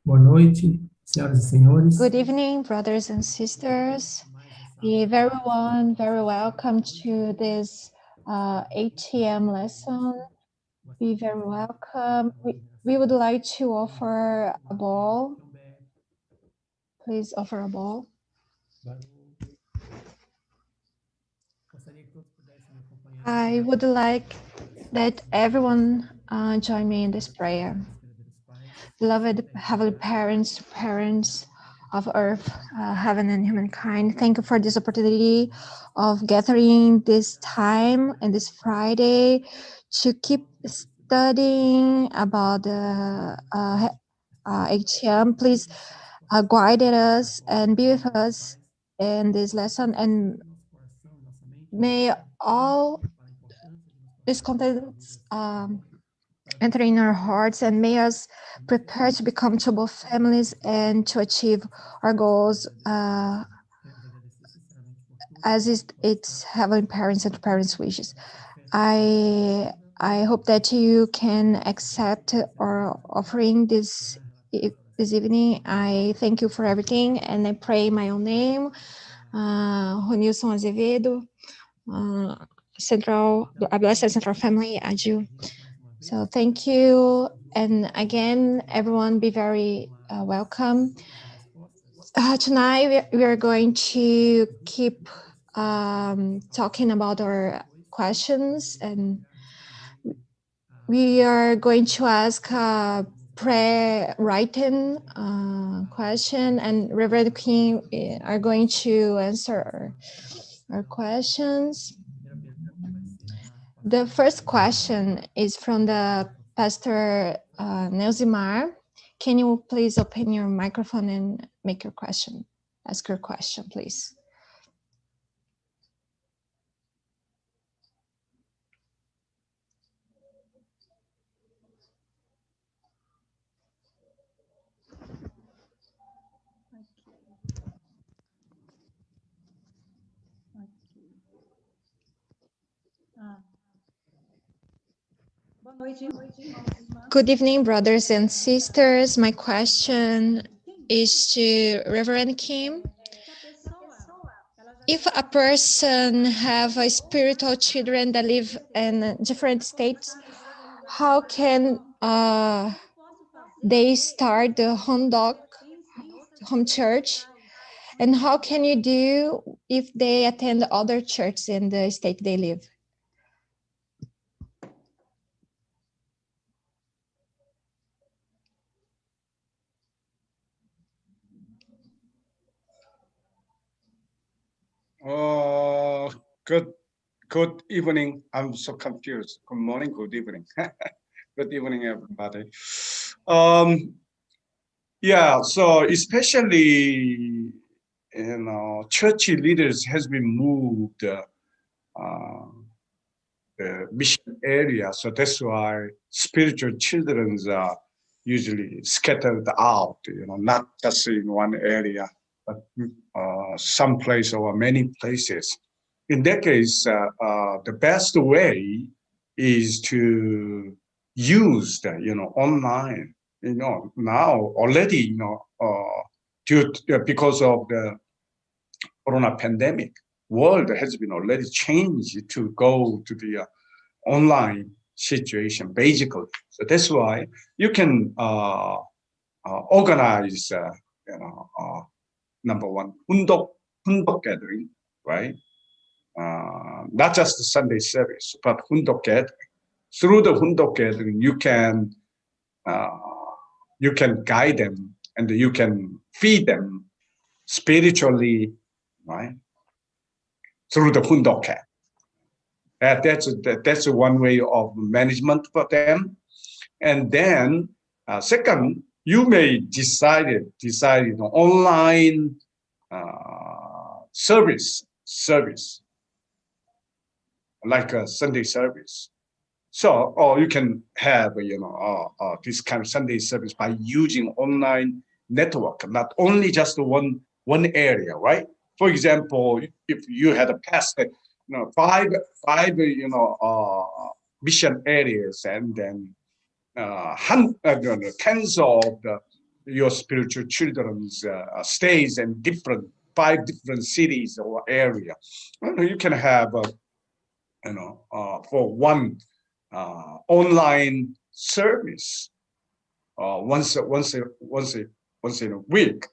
Boa noite, senhoras e senhores. Good evening, brothers and sisters. Be very welcome to this HTM lesson. Be very welcome. We would like to offer a ball. Please offer a ball. I would like that everyone join me in this prayer. Beloved Heavenly parents of earth, heaven, and humankind, thank you for this opportunity of gathering this time and this Friday to keep studying about the HTM. Please guide us and be with us in this lesson, and may all these contents enter in our hearts, and may us prepare to become troubled families and to achieve our goals as is its heavenly parents and parents' wishes. I hope that you can accept our offering this evening. I thank you for everything, and I pray in my own name, Ronilson Azevedo, Central, a Blessed Central Family, Aju. So thank you, and again, everyone, be very welcome. Tonight we are going to keep talking about our questions, and we are going to ask a pre-written question, and Reverend King are going to answer our questions. The first question is from the Pastor Nelzimar. Can you please open your microphone and make your question? Ask your question, please. Good evening, brothers and sisters. My question is to Reverend Kim. If a person have a spiritual children that live in different states, how can they start the home church? And how can you do if they attend other churches in the state they live? Good evening. I'm so confused. Good morning, good evening. Good evening, everybody. Yeah, so especially, church leaders has been moved the mission area. So that's why spiritual children are usually scattered out, not just in one area, but some place or many places. In that case, the best way is to use the, online, now already, because of the Corona pandemic, world has been already changed to go to the online situation, basically. So that's why you can organize, number one, hundok gathering, right? Not just the Sunday service, but hundok gathering. Through the hundok gathering, you can guide them and you can feed them spiritually, right? Through the hundok camp. That's one way of management for them. And then, second, you may decide online service like a Sunday service. So, or you can have this kind of Sunday service by using online network, not only just one area, right? For example, if you had a pastor, five mission areas, and then tens of the your spiritual children's stays in 5 different cities or area. You can have, for one online service once in a week.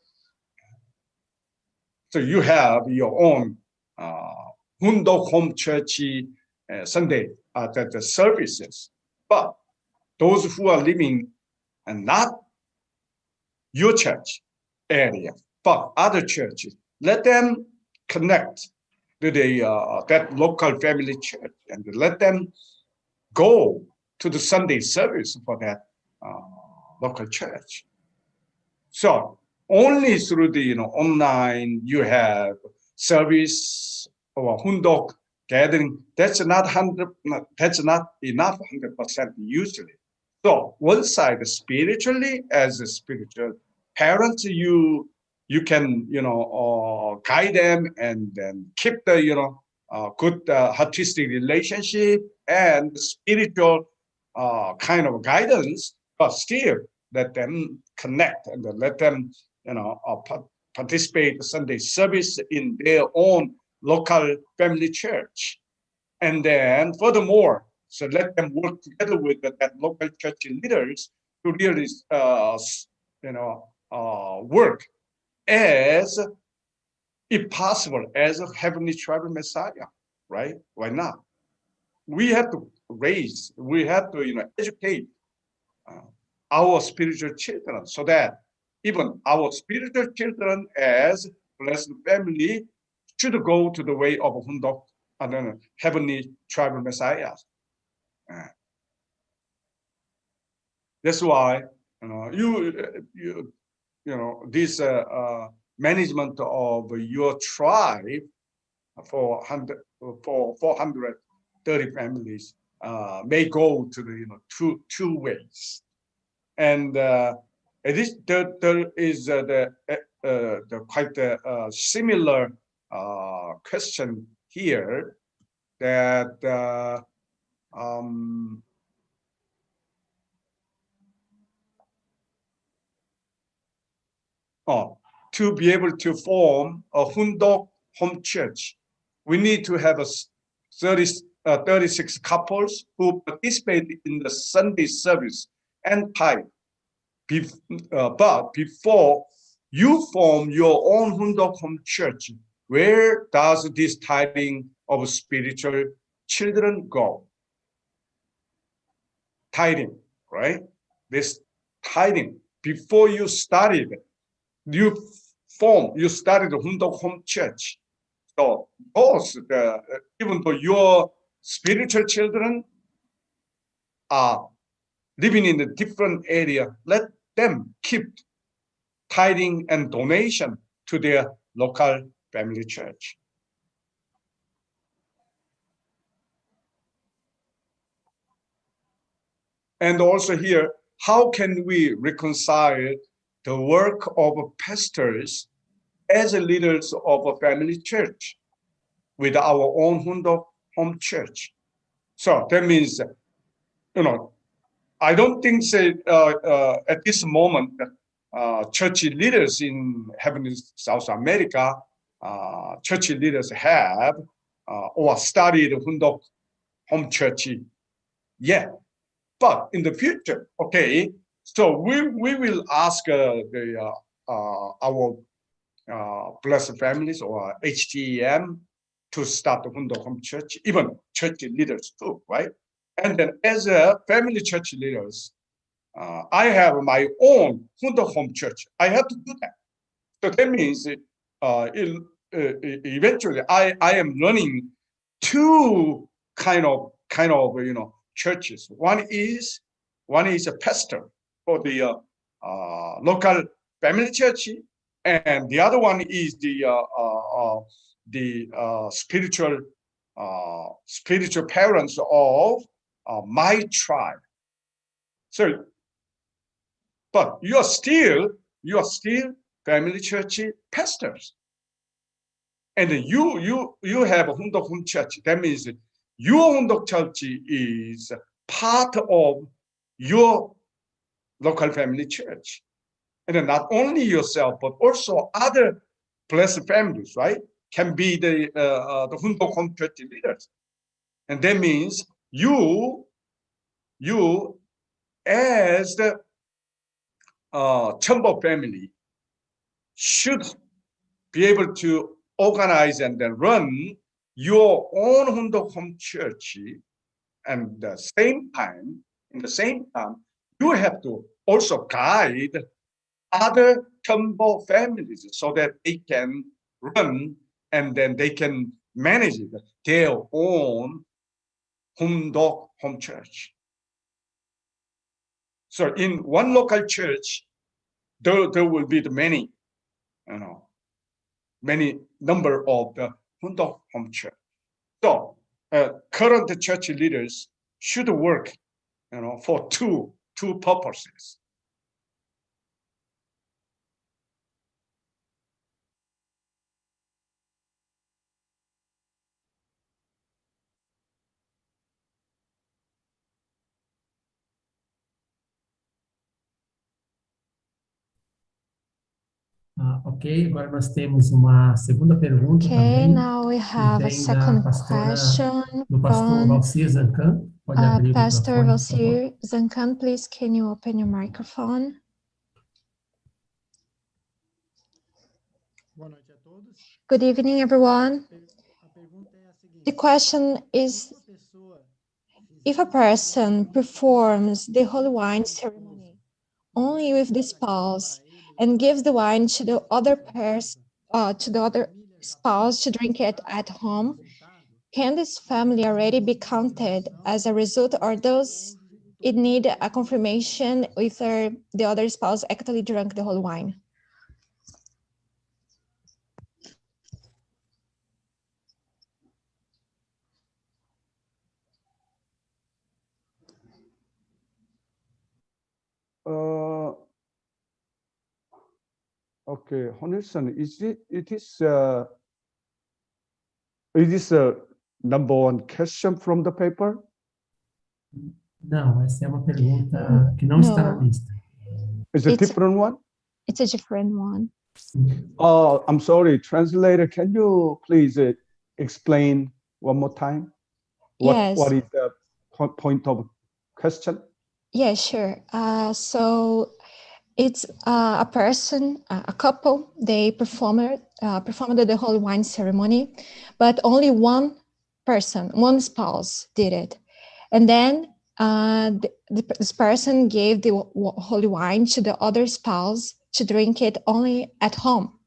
So you have your own Hundo Home Church Sunday the services. But those who are living and not your church area, but other churches, let them connect to the that local family church and let them go to the Sunday service for that local church. So only through the online you have service or hundok gathering. That's not enough 100% usually. So one side spiritually, as a spiritual parents, you can guide them and then keep the good artistic relationship and spiritual kind of guidance, but still let them connect and let them participate Sunday service in their own local family church. And then furthermore, so let them work together with that local church leaders to really work as, if possible, as a heavenly tribal Messiah, right? Why not? We have to educate our spiritual children so that even our spiritual children as blessed family should go to the way of Hundok and heavenly tribal Messiah. That's why this management of your tribe for 430 families may go to the two ways. And there is the quite similar question here that to be able to form a Hundok home church, we need to have 36 couples who participate in the Sunday service and tithe. But before you form your own Hundok home church, where does this tithing of spiritual children go? Tithing, right? This tithing, before you started, you started the Hundok home church. So those, even though your spiritual children are living in a different area, let them keep tithing and donation to their local family church. And also here, how can we reconcile the work of pastors as leaders of a family church with our own Hundok home church? So that means, I don't think at this moment, church leaders in heavenly South America, church leaders have or studied Hundok home church yet. But in the future, okay, so we will ask our blessed families or HTM to start the Hundok home church, even church leaders too, right? And then as a family church leaders, I have my own Hundok home church. I have to do that. So that means eventually I am running two kind of churches. One is a pastor for the local family church, and the other one is the spiritual parents of my tribe. So, but you are still family church pastors, and you have a Hundok home church. That means your Hundok church is part of your local family church, And then not only yourself, but also other blessed families, right? Can be the Hundok Home Church leaders. And that means you as the Chumbo family should be able to organize and then run your own Hundok Home Church. And in the same time, you have to also guide other Chumbo families so that they can run and then they can manage their own Hundok Home Church. So in one local church, there will be the many number of the Hundok Home Church. So current church leaders should work, for two purposes. Ok, agora nós temos uma segunda pergunta Okay, também, now we have a vem da second pastora, question do pastor from Valcir Zancan. Pode abrir o Pastor microfone, por favor. Valcir Zancan. Please, can you open your microphone? Boa noite a todos. Good evening, everyone. A pergunta é a seguinte: The question is, uma pessoa if a person performs the holy wine ceremony only with the spouse and gives the wine to the other spouse to drink it at home, can this family already be counted as a result, or does it need a confirmation whether the other spouse actually drank the holy wine? Okay, Honison, it is a number one question from the paper? Não, essa é uma pergunta que não está na No. lista. It's a It's- different one? It's a different one. Oh, I'm sorry, translator, can you please explain one more time? Yes. What is the point of question? Yeah, sure. So it's a person, a couple, they performed the holy wine ceremony, but only one person, one spouse did it. And then this person gave the holy wine to the other spouse to drink it only at home.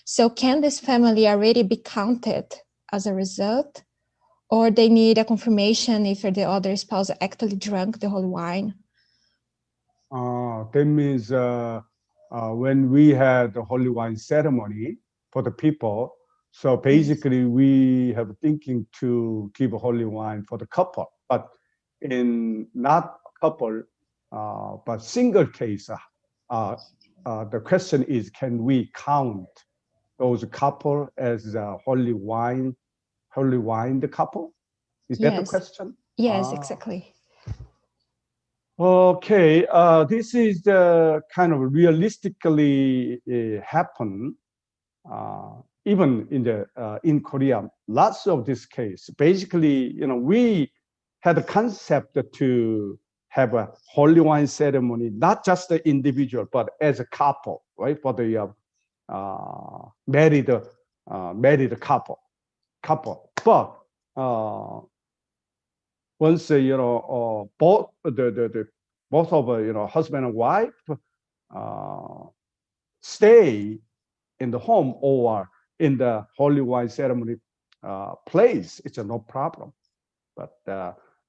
So can this family already be counted as a result? Or they need a confirmation if the other spouse actually drank the holy wine? That means when we had the holy wine ceremony for the people, so basically we have thinking to give holy wine for the couple, but in not couple, but single case, the question is, can we count those couple as holy wine the couple? Is that the Yes. question? Yes, exactly. Okay, this is the kind of realistically happen even in Korea. Lots of this case. Basically, we had a concept to have a holy wine ceremony, not just the individual, but as a couple, right? For the married couple. But once both both of husband and wife stay in the home or in the holy wine ceremony place, it's no problem. But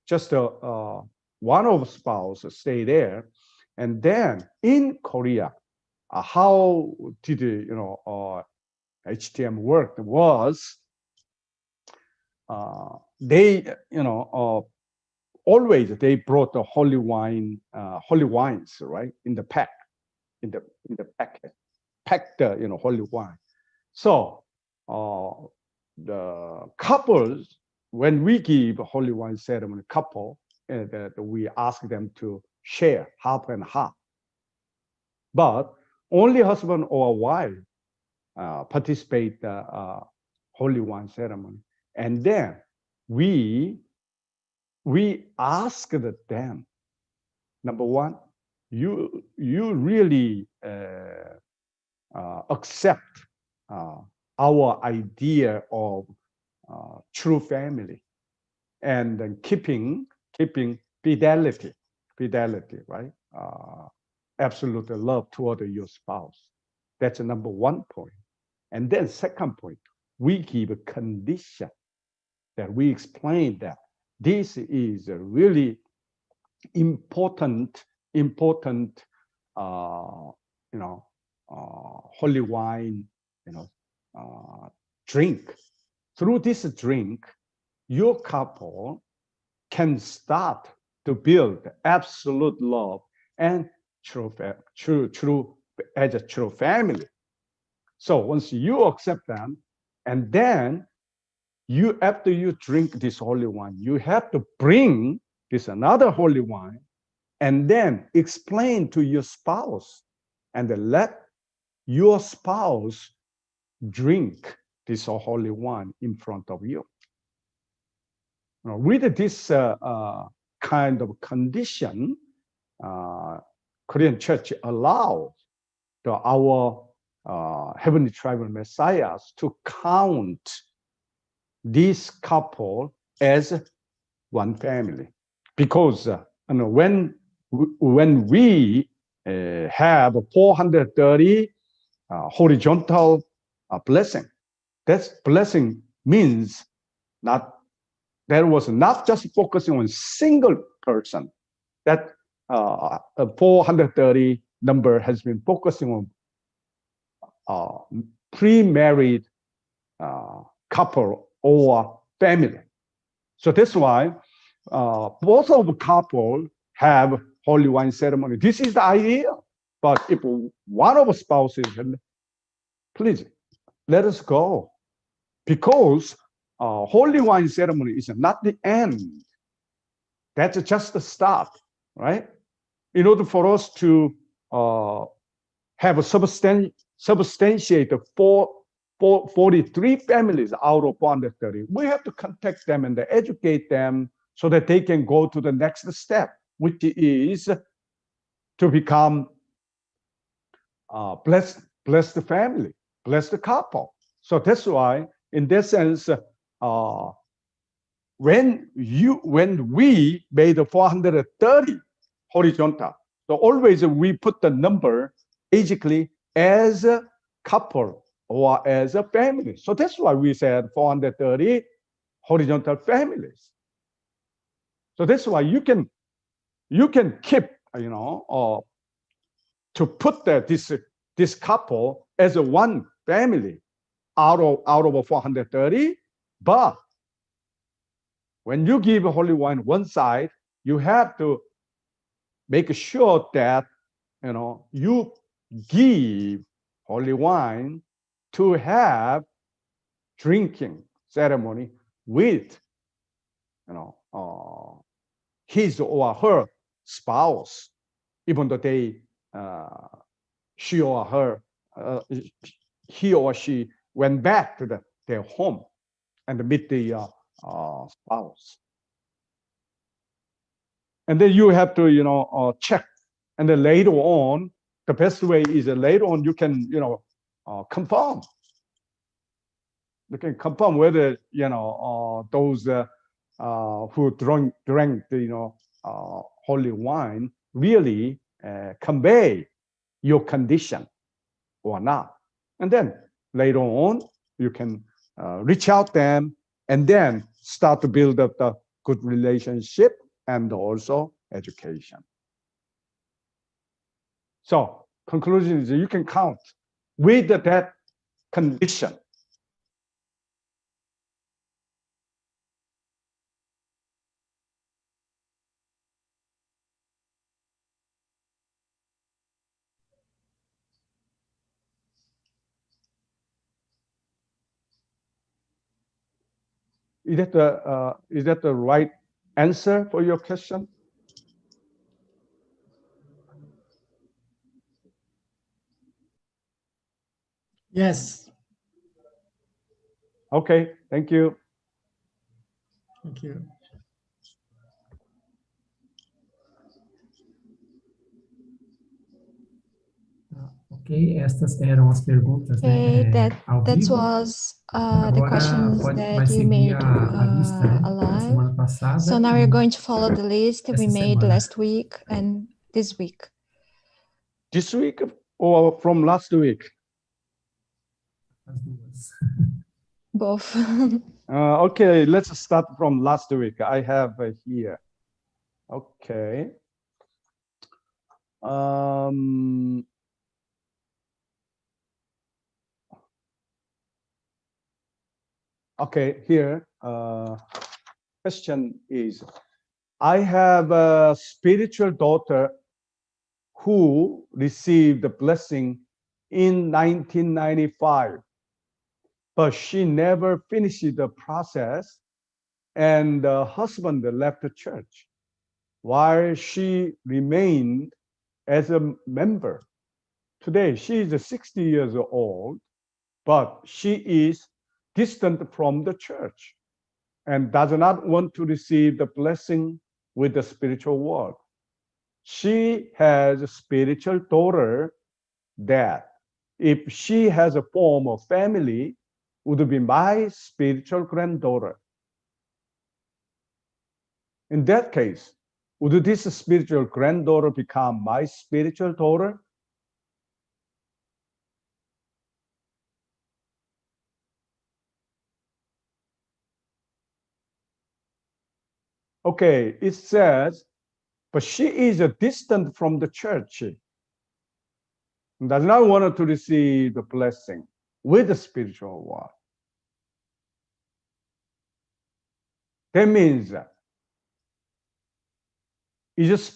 just one of spouse stay there, and then in Korea, how did HTM work was they always they brought the holy wines, right, in the packet, packed holy wine. So the couples, when we give a holy wine ceremony, couple, that we ask them to share half and half. But only husband or wife participate holy wine ceremony, and then we asked them, number one, you really accept our idea of true family and then keeping fidelity, right? Absolute love toward your spouse. That's number one point. And then second point, we give a condition that we explain that this is a really important uh, holy wine, drink. Through this drink, your couple can start to build absolute love and true as a true family. So once you accept them, and then you, after you drink this holy wine, you have to bring this another holy wine and then explain to your spouse and let your spouse drink this holy wine in front of you. Now, with this kind of condition, Korean church allows our heavenly tribal messiahs to count this couple as one family, because when we have 430 horizontal blessing, that blessing means that was not just focusing on single person. That 430 number has been focusing on pre-married couple or family. So that's why both of the couple have holy wine ceremony. This is the idea. But if one of the spouses, please let us go, because holy wine ceremony is not the end. That's just the start, right? In order for us to have a substantiate 43 families out of 430, we have to contact them and educate them so that they can go to the next step, which is to become blessed family, blessed couple. So that's why, in that sense, when we made the 430 horizontal, so always we put the number basically as a couple or as a family. So that's why we said 430 horizontal families. So that's why you can keep, to put this couple as a one family out of 430, but when you give holy wine one side, you have to make sure that you give holy wine to have drinking ceremony with his or her spouse, even though he or she went back to their home and meet the spouse. And then you have to check, and then later on, the best way is that later on you can confirm. You can confirm whether those who drank the holy wine really convey your condition or not. And then later on, you can reach out them and then start to build up the good relationship and also education. So conclusion is you can count with that condition. Is that the right answer for your question? Yes. Okay, thank you. Thank you. Ok, estas eram as perguntas, Okay, né, ao that vivo. was the Agora questions vai that you seguir made a lista, né, da alive. semana passada. So now we're going to follow the list we essa made semana. last week and this week. This week or from last week? As duas. Both. Okay, let's start from last week. I have here. Okay. Okay, here. Question is, I have a spiritual daughter who received the blessing in 1995, but she never finished the process, and the husband left the church while she remained as a member. Today, she is 60 years old, but she is distant from the church and does not want to receive the blessing with the spiritual world. She has a spiritual daughter that, if she has a form of family, would be my spiritual granddaughter. In that case, would this spiritual granddaughter become my spiritual daughter? Okay, it says, but she is distant from the church and does not want to receive the blessing with the spiritual world. That means, is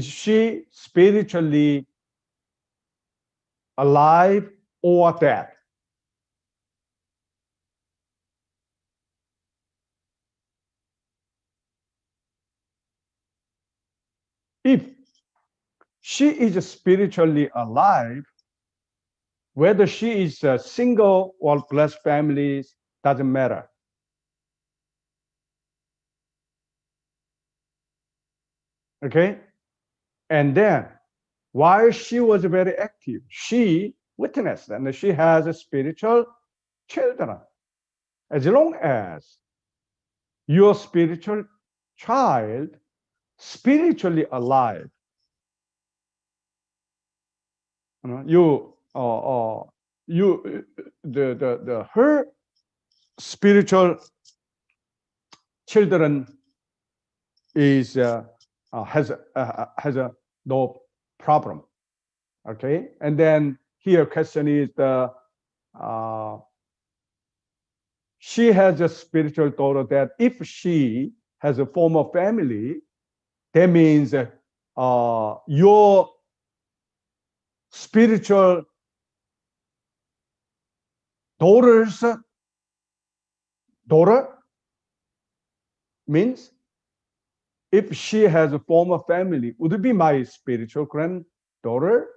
she spiritually alive or dead? If she is spiritually alive, whether she is a single or blessed families, doesn't matter. Okay? And then, while she was very active, she witnessed and she has a spiritual children. As long as your spiritual child spiritually alive, her spiritual children is has a no problem. Okay, and then here question is she has a spiritual daughter that if she has a form of family, that means your spiritual daughter's daughter means if she has a form of family, would it be my spiritual granddaughter?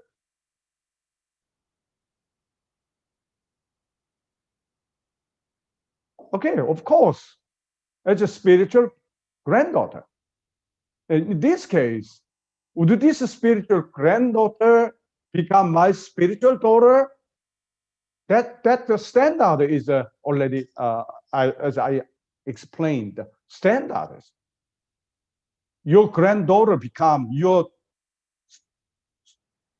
Okay, of course, as a spiritual granddaughter. In this case, would this spiritual granddaughter become my spiritual daughter? That the standard is already, as I explained, standards. Your granddaughter become your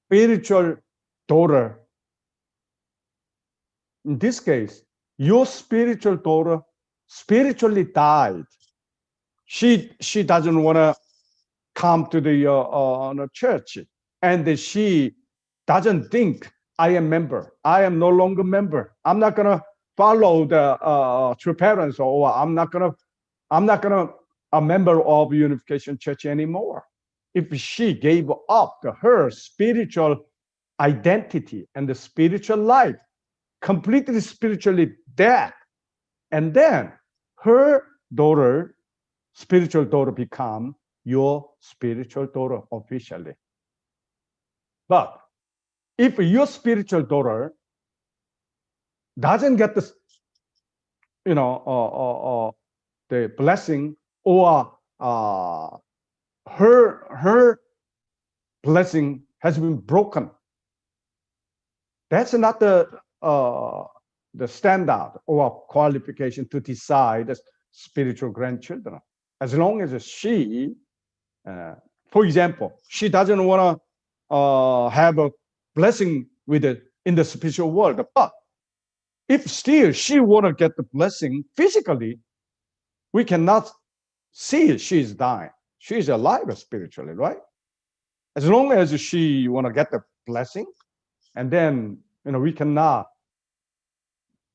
spiritual daughter. In this case, your spiritual daughter spiritually died. She doesn't want to come to the church, and she doesn't think I am member. I am no longer member. I'm not gonna follow the true parents, or I'm not gonna a member of Unification Church anymore. If she gave up her spiritual identity and the spiritual life, completely spiritually dead, and then her daughter, spiritual daughter, become your spiritual daughter officially. But if your spiritual daughter doesn't get the, the blessing, or her blessing has been broken, that's not the standard or qualification to decide as spiritual grandchildren. As long as she, for example, she doesn't want to have a blessing with it in the spiritual world, but if still she want to get the blessing physically, we cannot see she's dying. She's alive spiritually, right? As long as she want to get the blessing, and then we cannot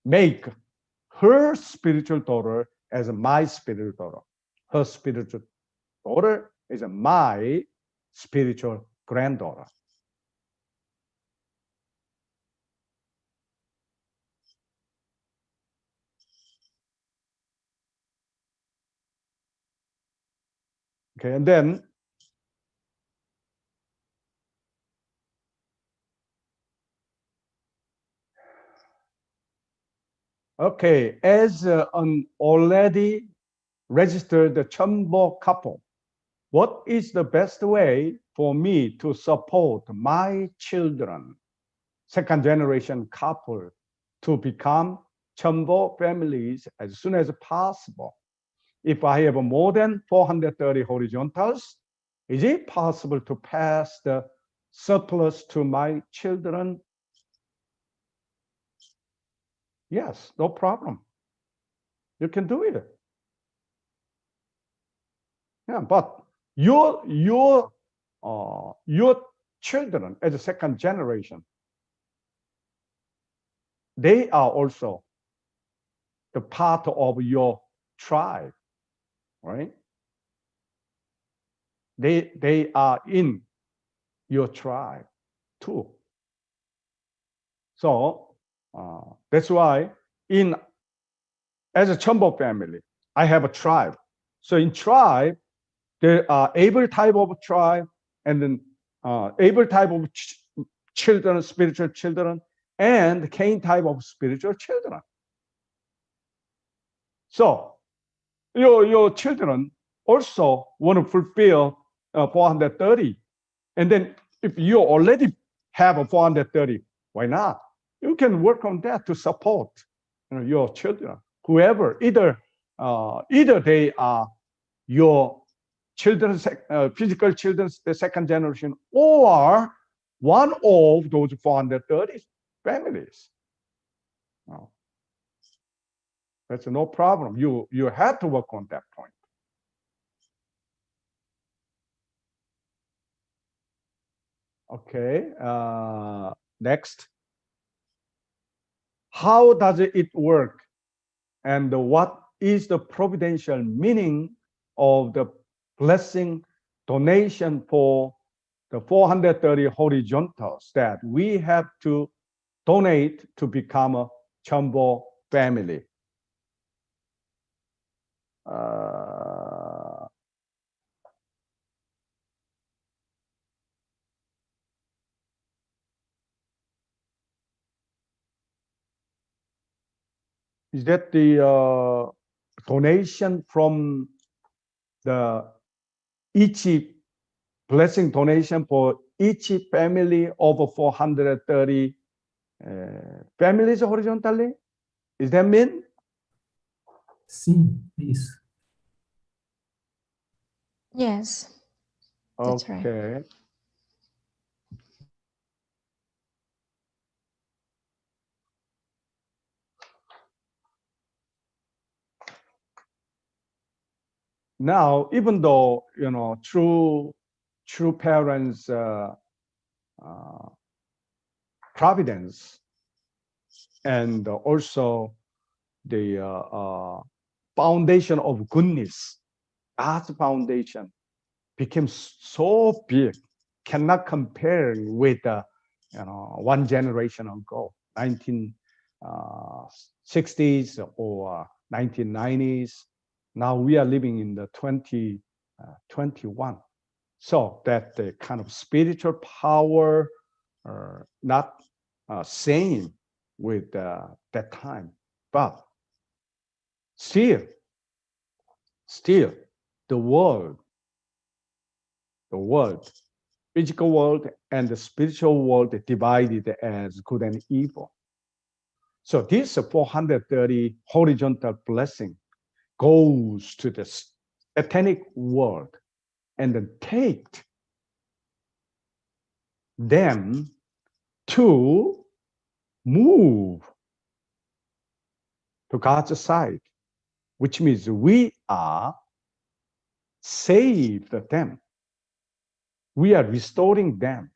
make her spiritual daughter as my spiritual daughter. Her spiritual daughter is my spiritual granddaughter. Okay, and then okay, as an already registered Chombo couple, what is the best way for me to support my children, second generation couple, to become Chombo families as soon as possible? If I have more than 430 horizontals, is it possible to pass the surplus to my children? Yes, no problem. You can do it. Yeah, but your children as a second generation, they are also the part of your tribe, right? They are in your tribe too. So that's why as a Chombo family, I have a tribe. So in tribe, there are able type of tribe, and then able type of children, spiritual children, and Cain type of spiritual children. So your children also want to fulfill 430. And then if you already have a 430, why not? You can work on that to support your children. Whoever, either they are your children, physical children, the second generation, or one of those 430 families. That's no problem. You have to work on that point. Okay. Next. How does it work? And what is the providential meaning of the blessing donation for the 430 horizontals that we have to donate to become a Chombo family? Is that the donation from the each blessing donation for each family over 430 families horizontally? Is that mean? Sim, é isso. Yes, that's right. Okay. Now, even though true parents' providence, and also the foundation of goodness, God's foundation became so big, cannot compare with one generation ago, 1960s or 1990s. Now we are living in the 2021. So that the kind of spiritual power not same with that time, but still, the world, physical world and the spiritual world divided as good and evil. So this 430 horizontal blessing goes to the satanic world and then take them to move to God's side, which means we are saved them. We are restoring them.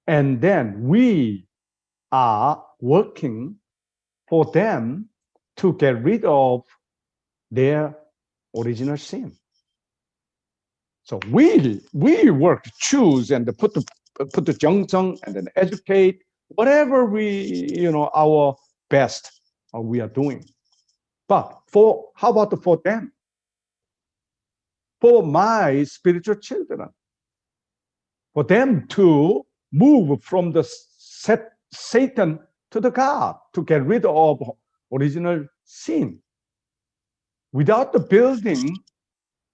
And then we are working for them to get rid of their original sin. So we work to choose and put the 정성 and then educate whatever we our best we are doing. But how about for them? For my spiritual children, for them to move from the Satan to the God, to get rid of original sin, without the building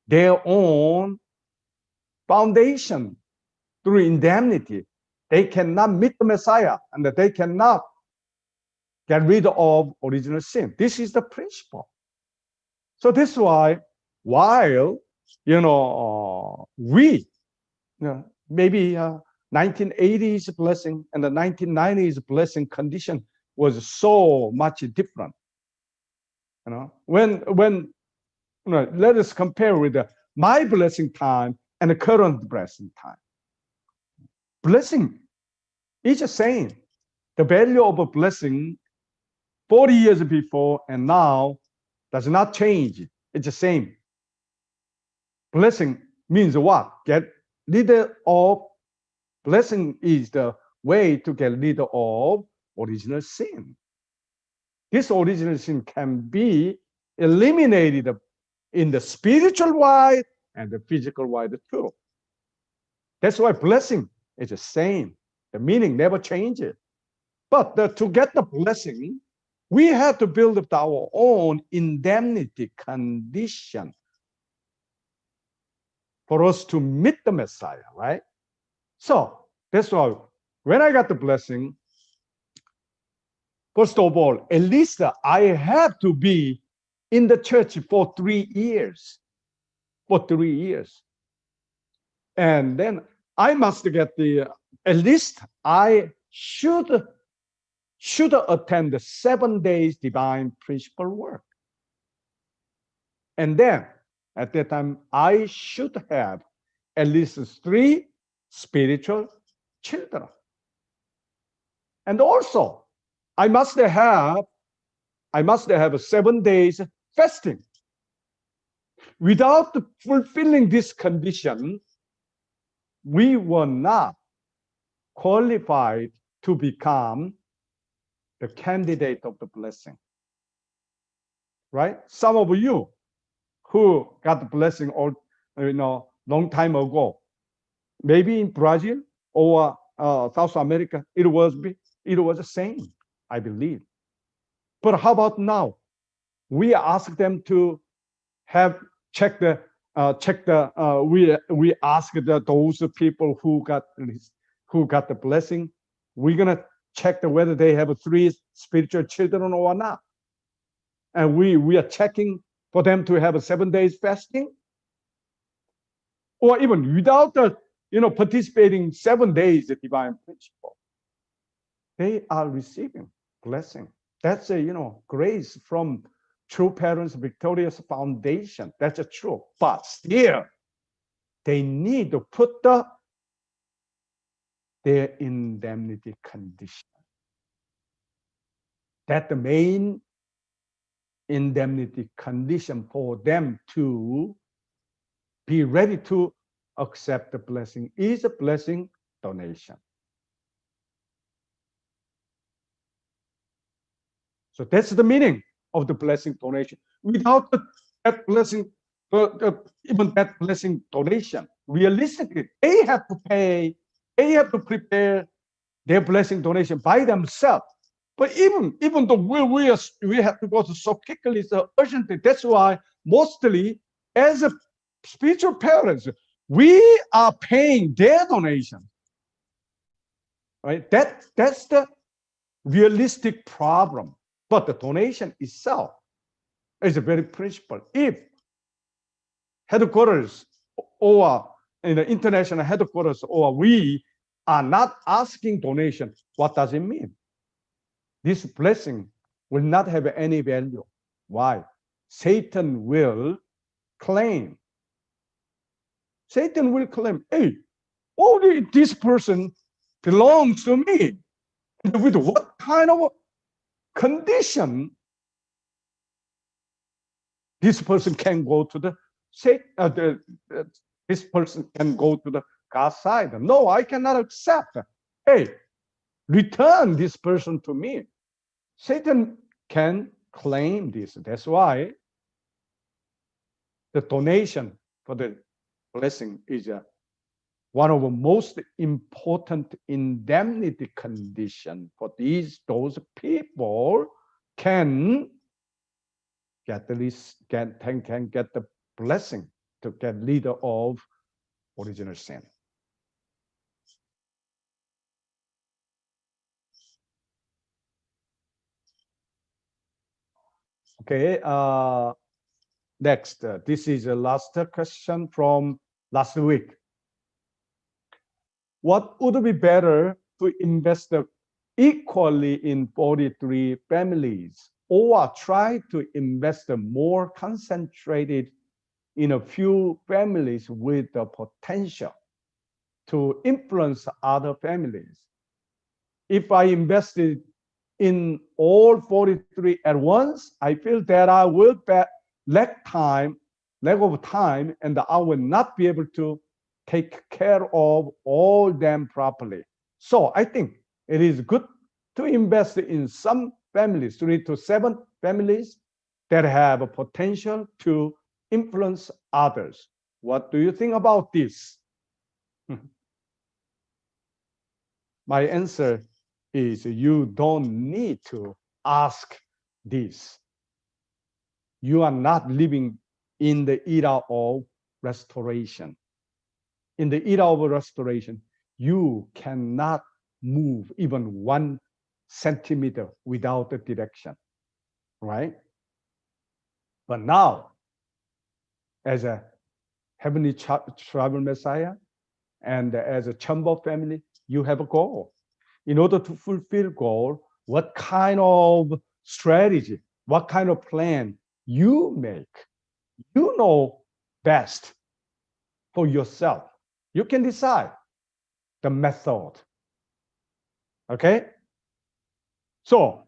their own foundation through indemnity, they cannot meet the Messiah and that they cannot get rid of original sin. This is the principle. So this is why, while we maybe 1980s blessing and the 1990s blessing condition was so much different. When let us compare with my blessing time and the current blessing time. Blessing is the same. The value of a blessing 40 years before and now does not change. It's the same. Blessing means what? Get rid of. Blessing is the way to get rid of original sin. This original sin can be eliminated in the spiritual wide and the physical wide too. That's why blessing is the same. The meaning never changes. But to get the blessing, we have to build up our own indemnity condition for us to meet the Messiah, right? So that's why when I got the blessing, first of all, at least I have to be in the church for 3 years. For 3 years. And then I must get at least I should attend the 7 days divine principle work. And then at that time, I should have at least 3 spiritual children. And also, I must have 7 days fasting. Without fulfilling this condition, we were not qualified to become the candidate of the blessing. Right? Some of you who got the blessing or long time ago, maybe in Brazil or South America, it was the same, I believe. But how about now? We ask them to have we ask those people who got the blessing. We're gonna check whether they have 3 spiritual children or not, and we are checking for them to have 7 days fasting, or even without participating 7 days the divine principle, they are receiving blessing. That's a grace from True Parents Victorious Foundation. That's true. But still, they need to put their indemnity condition. That's the main indemnity condition for them to be ready to accept the blessing is a blessing donation. So that's the meaning of the blessing donation. Without that blessing, even that blessing donation, realistically, they have to pay They have to prepare their blessing donation by themselves. But even though we have to go to so quickly, so urgently, that's why mostly as a spiritual parents, we are paying their donation. Right? That's the realistic problem. But the donation itself is a very principle. If headquarters or in the international headquarters or we are not asking donation, what does it mean? This blessing will not have any value. Why? Satan will claim. Satan will claim, hey, only this person belongs to me. With what kind of condition this person can go to this person can go to the God's side? No, I cannot accept. Hey, return this person to me. Satan can claim this. That's why the donation for the blessing is one of the most important indemnity condition for those people can get the blessing to get rid of original sin. Okay, next, this is the last question from last week. What would be better to invest equally in 43 families or try to invest more concentrated in a few families with the potential to influence other families? If I invested in all 43 at once, I feel that I will lack of time, and I will not be able to take care of all them properly. So I think it is good to invest in some families, 3 to 7 families that have a potential to influence others. What do you think about this? My answer is you don't need to ask this. You are not living in the era of restoration. In the era of restoration, you cannot move even 1 centimeter without a direction, right? But now, as a heavenly tribal Messiah and as a Chamber family, you have a goal. In order to fulfill goal, what kind of strategy, what kind of plan you make, you know best for yourself. You can decide the method. Okay? So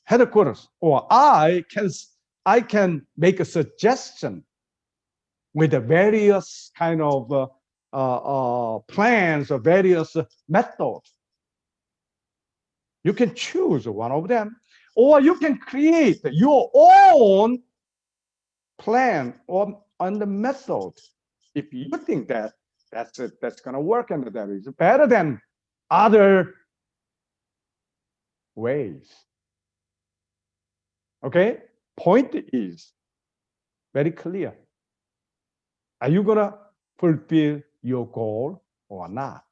headquarters or I can make a suggestion with the various kind of plans or various methods. You can choose one of them, or you can create your own plan on the method. If you think that that's going to work and that is better than other ways. Okay? Point is very clear. Are you going to fulfill your goal or not?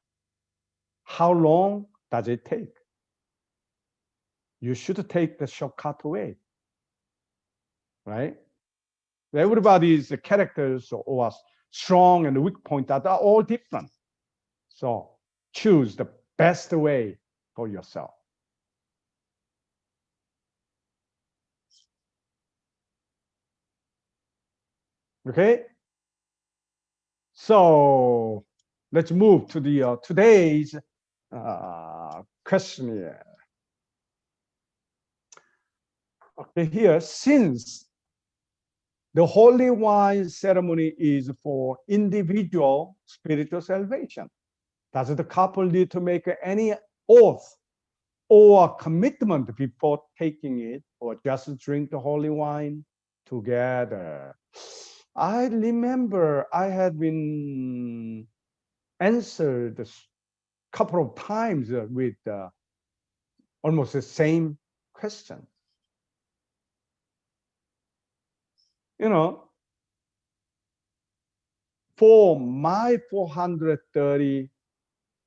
How long does it take? You should take the shortcut way, right? Everybody's characters or strong and weak points are all different. So choose the best way for yourself. Okay? So let's move to the today's questionnaire. Okay, here, since the holy wine ceremony is for individual spiritual salvation, does the couple need to make any oath or commitment before taking it, or just drink the holy wine together? I remember I had been answered couple of times with almost the same question. You know, for my 430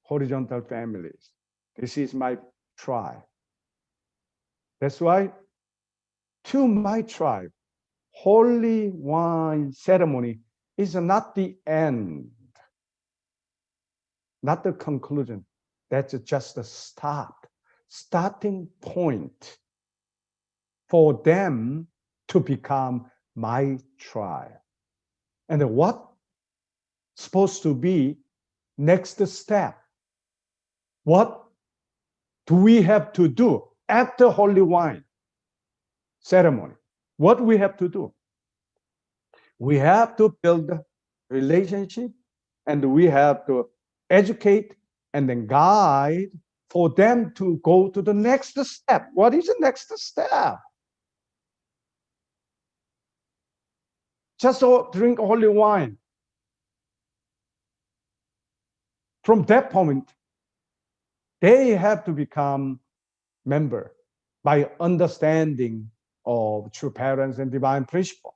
horizontal families, this is my tribe. That's why to my tribe, holy wine ceremony is not the end, not the conclusion. That's just a starting point for them to become my tribe. And what supposed to be next step? What do we have to do after holy wine ceremony? What we have to do? We have to build relationship, and we have to educate and then guide for them to go to the next step. What is the next step? Just drink holy wine. From that point, they have to become member by understanding of true parents and divine principle.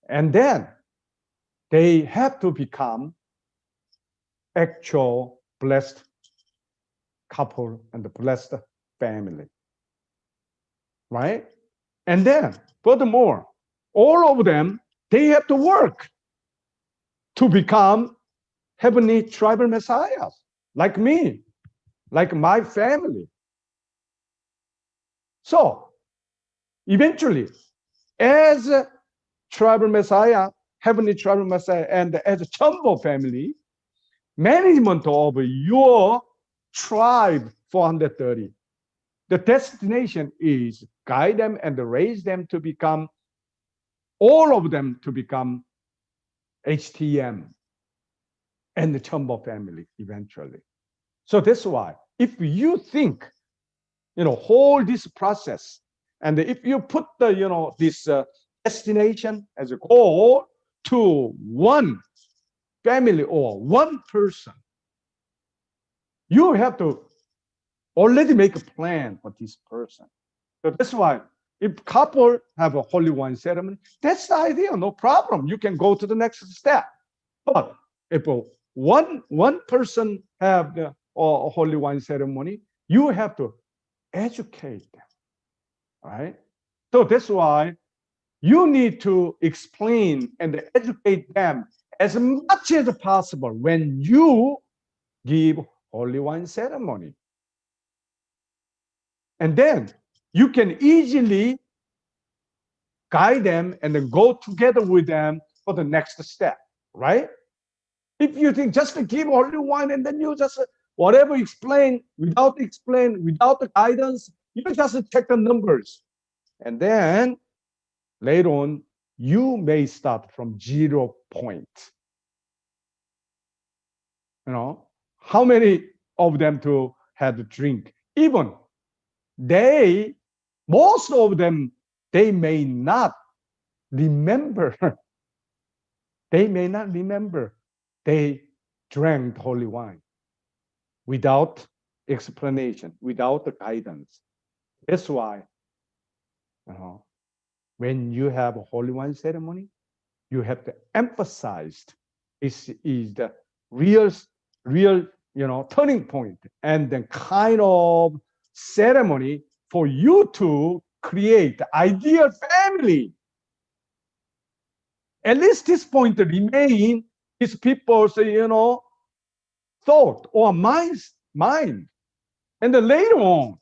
And then they have to become actual blessed couple and the blessed family, right? And then, furthermore, all of them, they have to work to become heavenly tribal messiahs, like me, like my family. So, eventually, as a tribal messiah, heavenly tribal messiah, and as a Chumbo family, management of your tribe 430, the destination is guide them and raise them to become, all of them to become HTM and the Chumbo family eventually. So that's why if you think, whole this process, and if you put the, this destination as a goal to one family or one person, you have to already make a plan for this person. So that's why if couple have a holy wine ceremony, that's the idea, no problem. You can go to the next step. But if one person have the holy wine ceremony, you have to educate them, right? So that's why you need to explain and educate them as much as possible when you give holy wine ceremony. And then you can easily guide them and then go together with them for the next step, right? If you think just to give holy wine and then you just whatever explain, without the guidance, you just check the numbers. And then later on, you may start from 0 point. How many of them to have a drink? Even most of them, they may not remember. They may not remember they drank holy wine without explanation, without the guidance. That's why, when you have a holy wine ceremony, you have to emphasize this is the real, turning point and the kind of ceremony for you to create the ideal family. At least this point remain is people's, thought or mind. And then later on,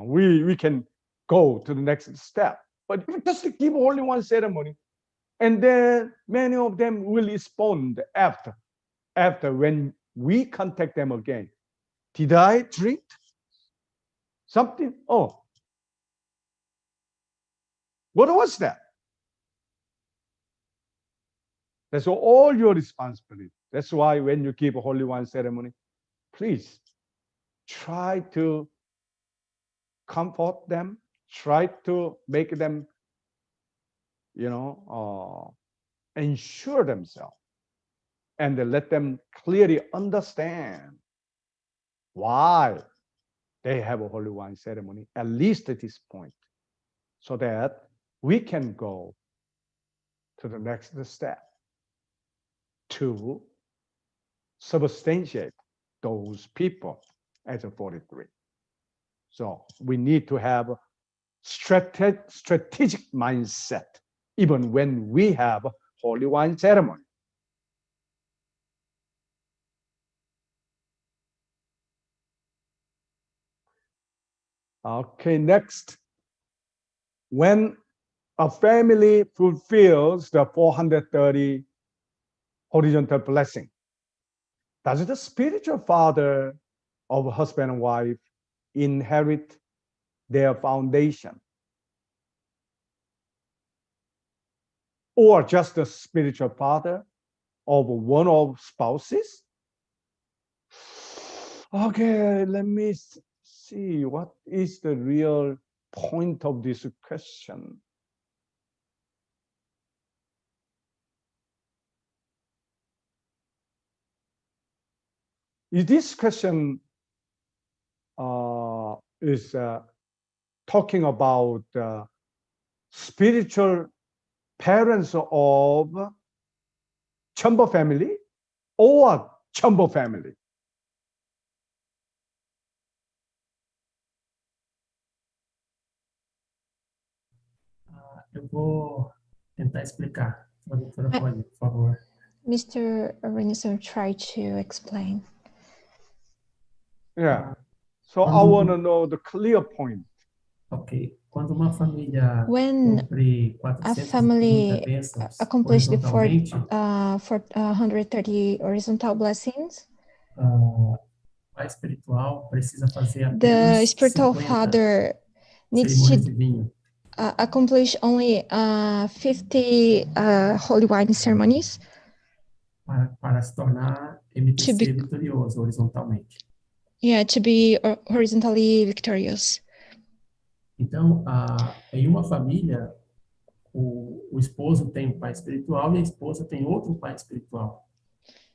we can go to the next step. But if just to give only one ceremony, and then many of them will respond after when we contact them again. Did I drink something? Oh, what was that? That's all your responsibility. That's why when you give a holy wine ceremony, please try to comfort them, try to make them, ensure themselves, and let them clearly understand why they have a holy wine ceremony, at least at this point, so that we can go to the next step to substantiate those people as a 43. So we need to have a strategic mindset even when we have a holy wine ceremony. Okay, next. When a family fulfills the 430 horizontal blessing, does the spiritual father of husband and wife inherit their foundation? Or just the spiritual father of one of spouses? Okay, let me see what is the real point of this question. This question is talking about spiritual parents of Chambo family or Chambo family? Eu vou tentar explicar. A doutora pode, por favor. Mr. Renison tried to explain. Yeah. So I want to know the clear point. Ok. Quando uma família When cumpre a 430 family bênçãos accomplished the horizontalmente, 430 horizontal blessings, o pai espiritual precisa fazer the apenas spiritual 50 father needs cerimônias to de vinho accomplish only 50 holy wine ceremonies para se tornar to MTC be, vitorioso horizontalmente. to be horizontally victorious. Então, em uma família, o esposo tem um pai espiritual e a esposa tem outro pai espiritual.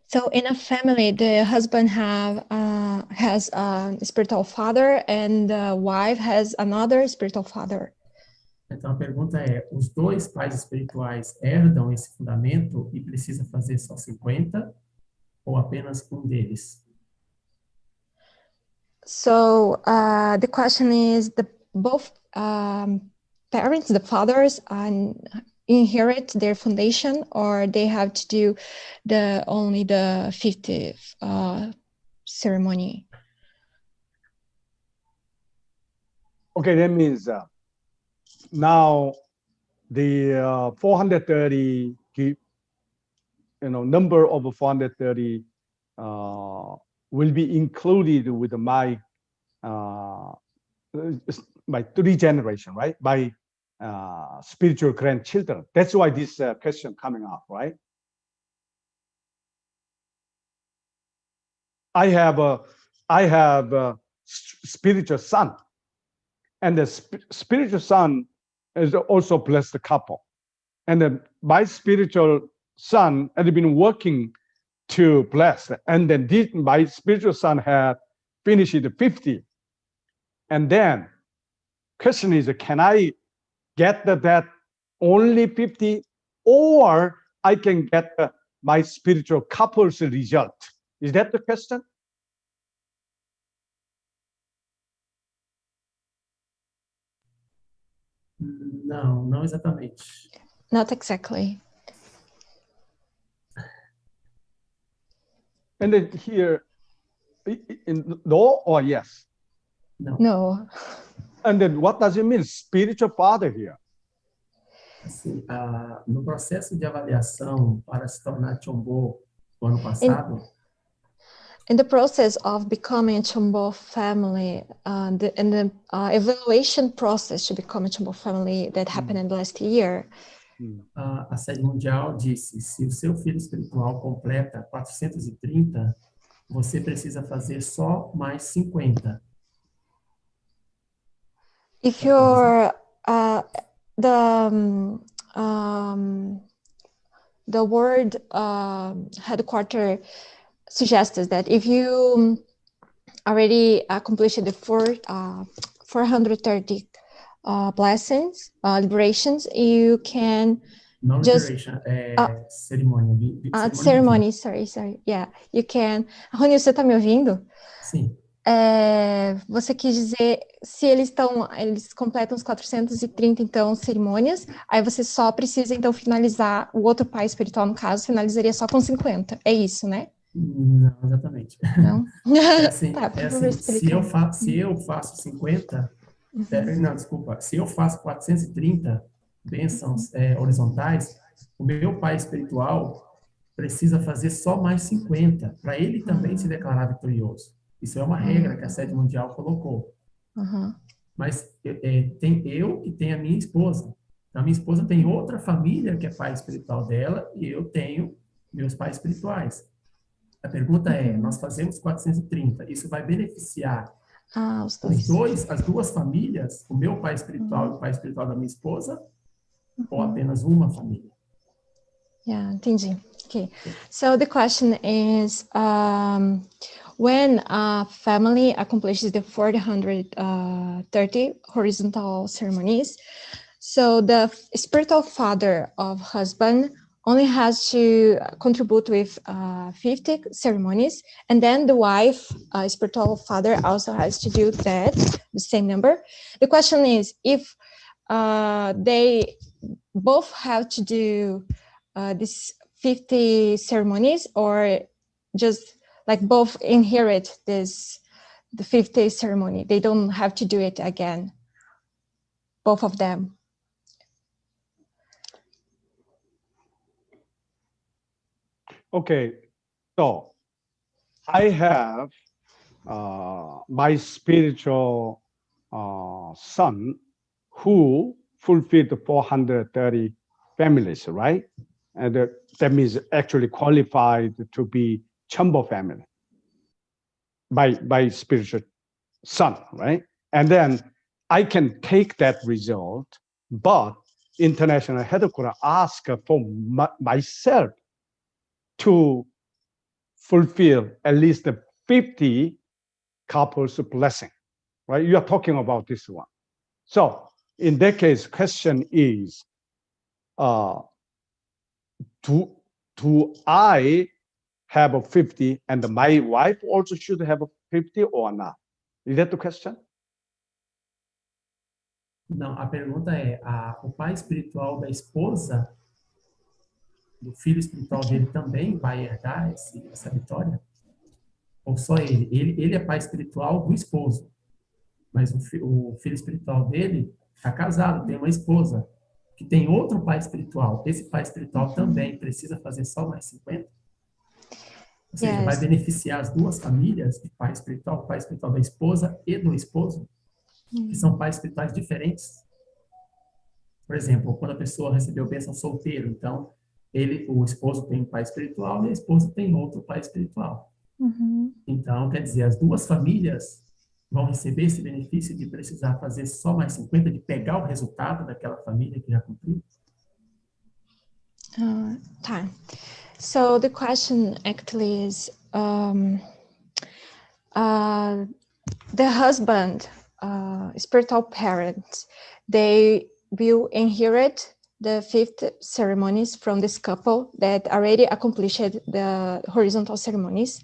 So in a family, the husband has a spiritual father and the wife has another spiritual father. Então, a pergunta é, os dois pais espirituais herdam esse fundamento e precisa fazer só 50 ou apenas um deles? So the question is, both parents, the fathers, inherit their foundation, or they have to do only the 50th ceremony? Okay, that means now the 430, number of 430 will be included with my three generation, right? My spiritual grandchildren. That's why this question coming up, right? I have a spiritual son, and the spiritual son is also blessed couple, and then my spiritual son had been working to bless, and then my spiritual son had finished 50, and then question is, can I get that only 50, or I can get my spiritual couple's result? Is that the question? Não, não exatamente. Not exactly. And then here, no or yes? Não. No. And then what does it mean, spiritual father here? Assim, no processo de avaliação para se tornar Chombo do ano passado, In the process of becoming a Chombo family, in the evaluation process to become a Chombo family that happened in the last year, a sede mundial disse, se o seu filho espiritual completa 430, você precisa fazer só mais 50. if you're the word headquarter suggests that if you already accomplished the 430 blessings, liberations, you can Não Just- liberation, cerimônia. Cerimônia de ceremony, sorry. Yeah, you can. Rony, você tá me ouvindo? vida. Sim. Você quis dizer, se eles completam os 430, então, cerimônias, aí você só precisa, então, finalizar, o outro pai espiritual, no caso, finalizaria só com 50. É isso, né? Não, exatamente. Não? É assim, Tá, por favor, se eu, explica. se eu faço 50, não, desculpa, se eu faço 430 bênçãos horizontais, o meu pai espiritual precisa fazer só mais 50, para ele também se declarar vitorioso. Isso é uma regra que a sede mundial colocou. Uhum. Mas tem eu e tem a minha esposa. A minha esposa tem outra família que é pai espiritual dela e eu tenho meus pais espirituais. A pergunta é, nós fazemos 430, isso vai beneficiar Os dois. as duas famílias, o meu pai espiritual e o pai espiritual da minha esposa, ou apenas uma família? Yeah, entendi. Okay. So the question is, when a family accomplishes the 430 horizontal ceremonies, so the spiritual father of husband only has to contribute with 50 ceremonies, and then the wife, spiritual father, also has to do that, the same number. The question is, if they both have to do these 50 ceremonies, or just like both inherit the 50 ceremony, they don't have to do it again, both of them. Okay, so I have my spiritual son who fulfilled the 430 families, right? And that means actually qualified to be Chambo family by spiritual son, right? And then I can take that result, but international headquarters ask for myself to fulfill at least 50 couples blessing, right? You are talking about this one. So in that case, question is, do I have a 50 and my wife also should have a 50 or not? Is that the question? Não, a pergunta é, o pai espiritual da esposa, do filho espiritual dele também vai herdar essa vitória? Ou só ele? Ele é pai espiritual do esposo, mas o filho espiritual dele está casado, tem uma esposa, que tem outro pai espiritual. Esse pai espiritual também precisa fazer só mais 50? Ou seja, vai beneficiar as duas famílias de pai espiritual, o pai espiritual da esposa e do esposo, que são pais espirituais diferentes. Por exemplo, quando a pessoa recebeu bênção solteiro, então o esposo tem um pai espiritual e a esposa tem outro pai espiritual. Então, quer dizer, as duas famílias vão receber esse benefício de precisar fazer só mais 50, de pegar o resultado daquela família que já cumpriu? Time. So the question actually is, the husband, spiritual parents, they will inherit the 50 ceremonies from this couple that already accomplished the horizontal ceremonies.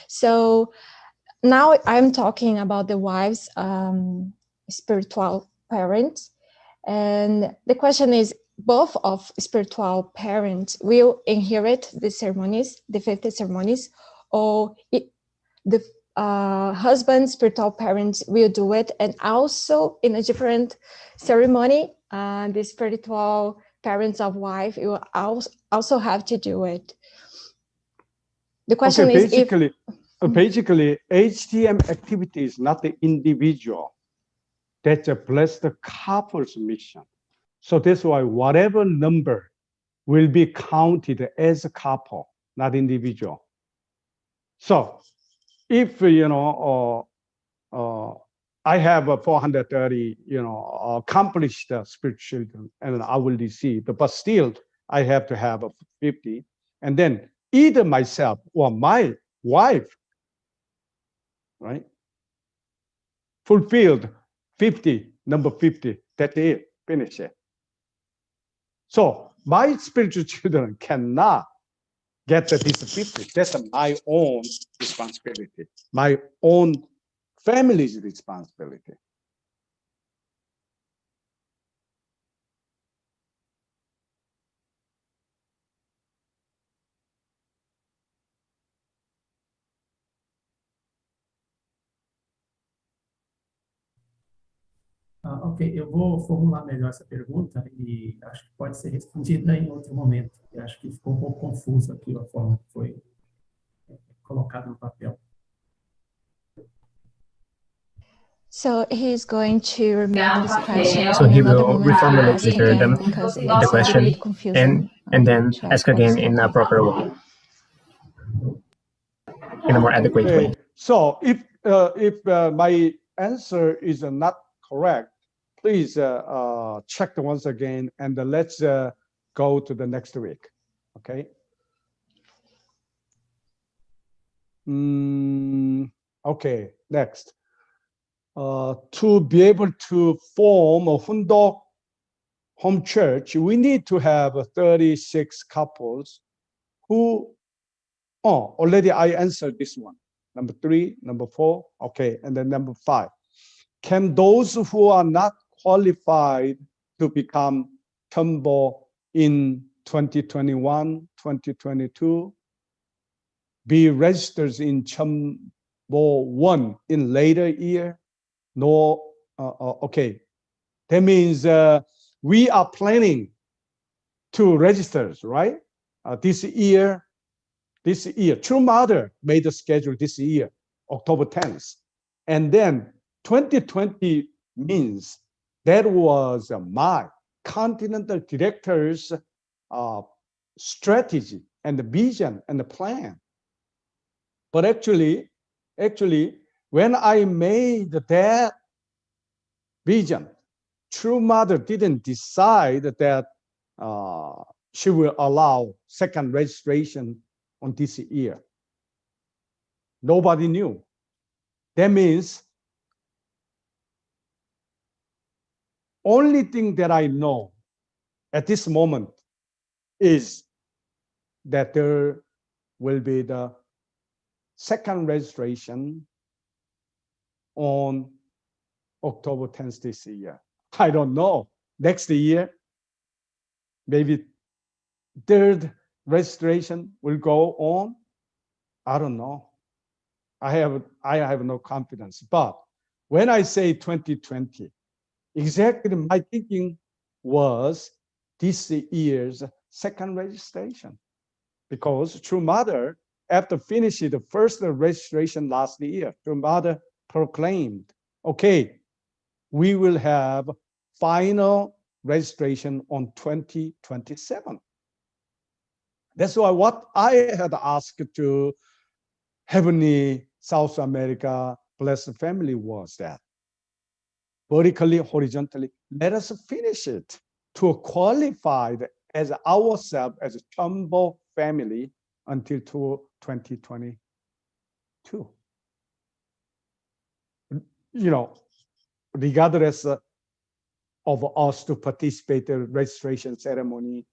So now I'm talking about the wife's spiritual parents. And the question is, both of spiritual parents will inherit the ceremonies, the 50 ceremonies, or the husband's spiritual parents will do it, and also in a different ceremony, the spiritual parents of wife will also have to do it. The question is basically, HTM activity is not the individual. That's a blessed couple's mission. So that's why whatever number will be counted as a couple, not individual. So if, I have a 430, accomplished spiritual children, and I will receive, but still I have to have a 50. And then either myself or my wife, right, fulfilled 50, number 50. That's it. Finish it. So my spiritual children cannot get this 50. That's my own responsibility, my own family's responsibility. Ok, eu vou formular melhor essa pergunta e acho que pode ser respondida em outro momento. Eu acho que ficou um pouco confuso aqui a forma que foi colocado no papel. So he's going to remake this question So in he another will moment and reformulate ask later again because the it's a little question bit confusing. and then to ask what is again in a happening. proper way, in a more adequate way. Okay. So if my answer is not correct, please check once again, and let's go to the next week. Okay. Okay. Next. To be able to form a Hundok home church, we need to have 36 couples who, already I answered this one. Number 3, number 4, okay, and then number 5. Can those who are not qualified to become Tumbo in 2021, 2022 be registered in Tumbo 1 in later year? No, okay. That means we are planning to register, right? This year, True Mother made the schedule this year, October 10th. And then 2020 means that was my continental director's strategy and the vision and the plan. But actually, when I made that vision, True Mother didn't decide that she will allow second registration on this year. Nobody knew. That means only thing that I know at this moment is that there will be the second registration on October 10th this year. I don't know. Next year, maybe third registration will go on. I don't know. I have no confidence. But when I say 2020, exactly my thinking was this year's second registration, because True Mother, after finishing the first registration last year, True Mother proclaimed, okay, we will have final registration on 2027. That's why what I had asked to Heavenly South America Blessed Family was that vertically, horizontally, let us finish it to qualify as ourselves as a Chumbo family until 2022. You know, regardless of us to participate in the registration ceremony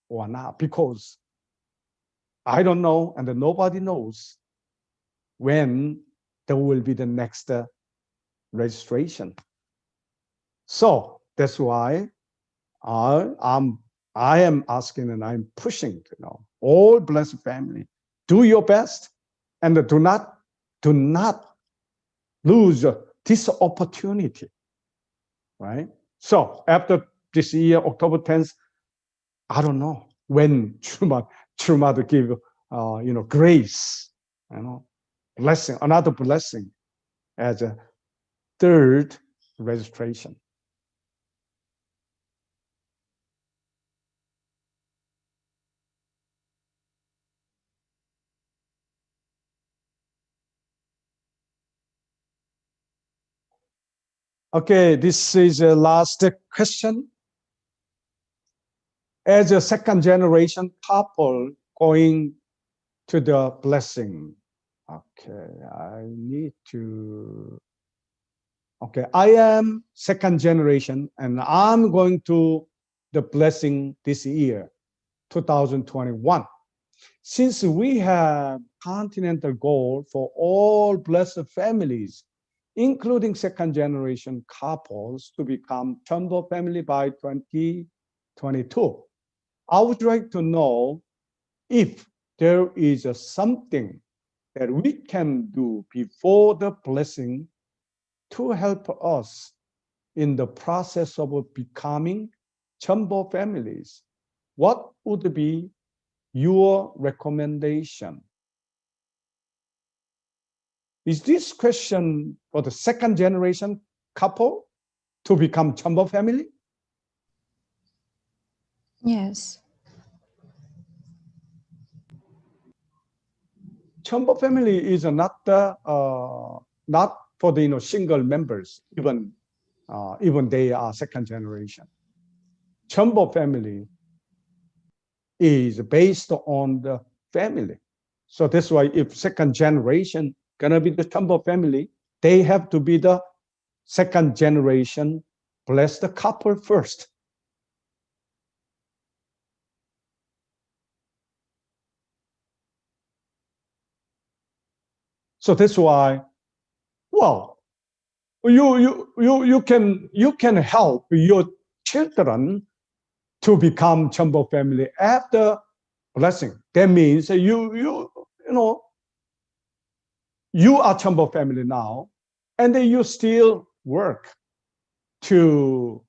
or not, because I don't know and nobody knows when there will be the next registration. So that's why I am asking and I'm pushing, all blessed family, do your best and do not lose this opportunity, right? So after this year, October 10th, I don't know when True Mother give grace, blessing, another blessing as a third registration. Okay, this is the last question. As a second generation couple going to the blessing. Okay, I need to Okay, I am second generation, and I'm going to the blessing this year, 2021. Since we have continental goal for all blessed families, including second generation couples, to become Chombo family by 2022, I would like to know if there is something that we can do before the blessing to help us in the process of becoming Chombo families. What would be your recommendation? Is this question for the second generation couple to become Chombo family? Yes. Chombo family is not for the single members, even they are second generation. Chombo family is based on the family. So that's why if second generation gonna be the Chombo family, they have to be the second generation blessed couple first. So that's why, well, you can help your children to become Chombo family after blessing. That means you are Chombo family now, and then you still work to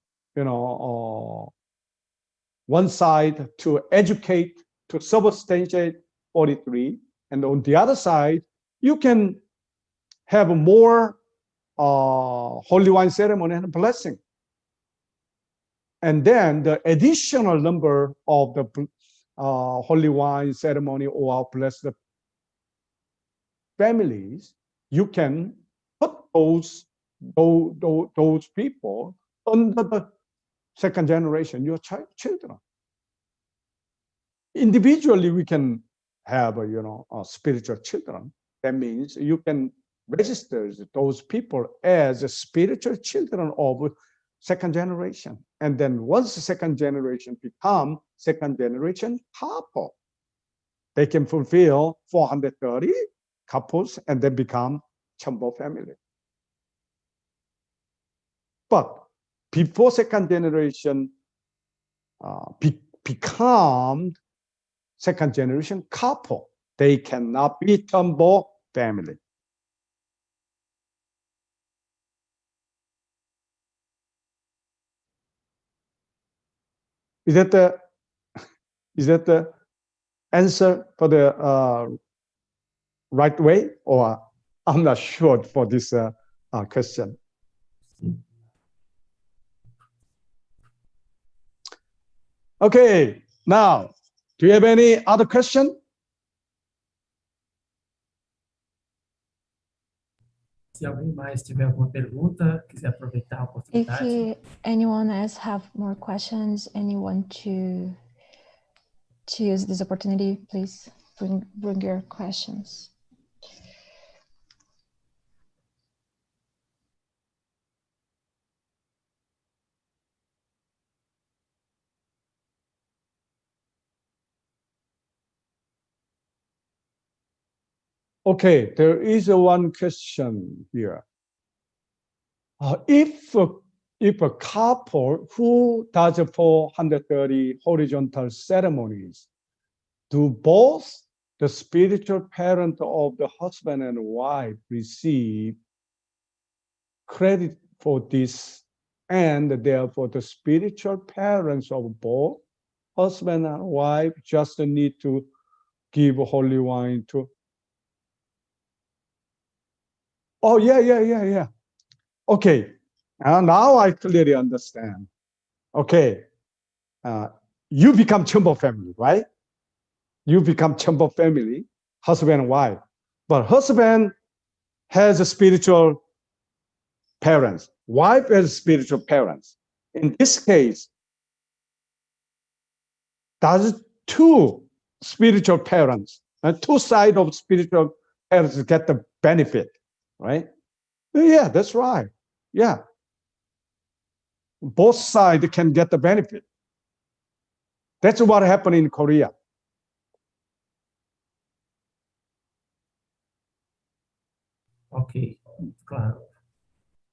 one side to educate, to substantiate 43, and on the other side you can have more holy wine ceremony and blessing. And then the additional number of the holy wine ceremony or blessed families, you can put those people under the second generation, your children. Individually, we can have spiritual children. That means you can register those people as spiritual children of second generation. And then once the second generation become second generation couple, they can fulfill 430 couples and then become Chombo family. But before second generation become second generation couple, they cannot be Chombo family. Is that the answer for the right way, or I'm not sure for this question? Okay, now, do you have any other question? Se alguém mais tiver alguma pergunta, quiser aproveitar a oportunidade. Anyone else have more questions, anyone to use this opportunity, please bring your questions. Okay, there is one question here. If a couple who does 430 horizontal ceremonies, do both the spiritual parent of the husband and wife receive credit for this, and therefore the spiritual parents of both husband and wife just need to give holy wine to? Oh, yeah. Okay, now I clearly understand. Okay, you become Chombo family, right? You become Chombo family, husband and wife. But husband has a spiritual parents, wife has spiritual parents. In this case, does two spiritual parents and two sides of spiritual parents get the benefit, right? Yeah, that's right. Yeah. Both sides can get the benefit. That's what happened in Korea. Ok, claro.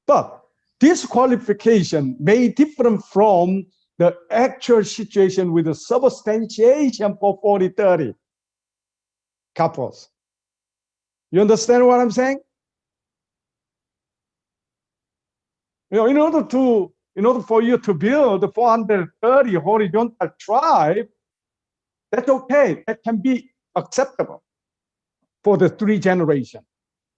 But this qualification may differ from the actual situation with the substantiation for 40-30 couples. You understand what I'm saying? In order for you to build the 430 horizontal tribe, that's okay. That can be acceptable for the 3 generations.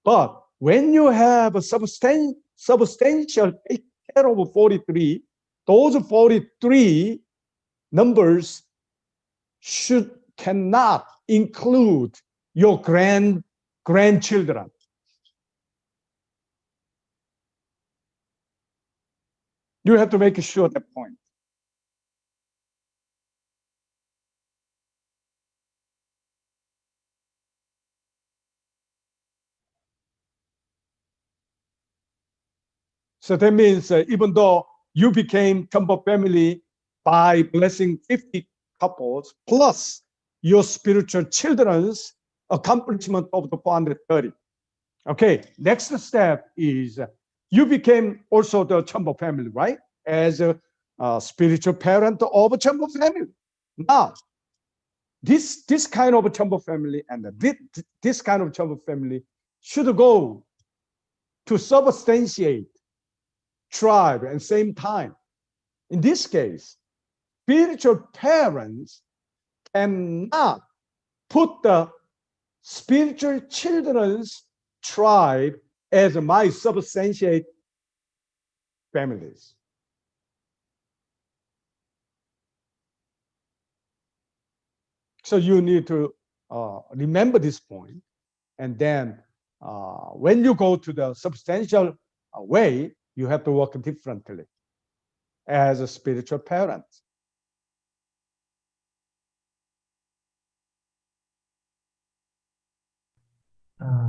But when you have a substantial take care of 43, those 43 numbers cannot include your grandchildren. You have to make sure that point. So that means even though you became Jumbo family by blessing 50 couples plus your spiritual children's accomplishment of the 430. Okay, next step is you became also the Jumbo family, right? As a spiritual parent of Jumbo family. Now, this kind of Jumbo family and this kind of Jumbo family should go to substantiate tribe and same time. In this case, spiritual parents cannot put the spiritual children's tribe as my substantiate families. So you need to remember this point, and then when you go to the substantial way, you have to work differently as a spiritual parent.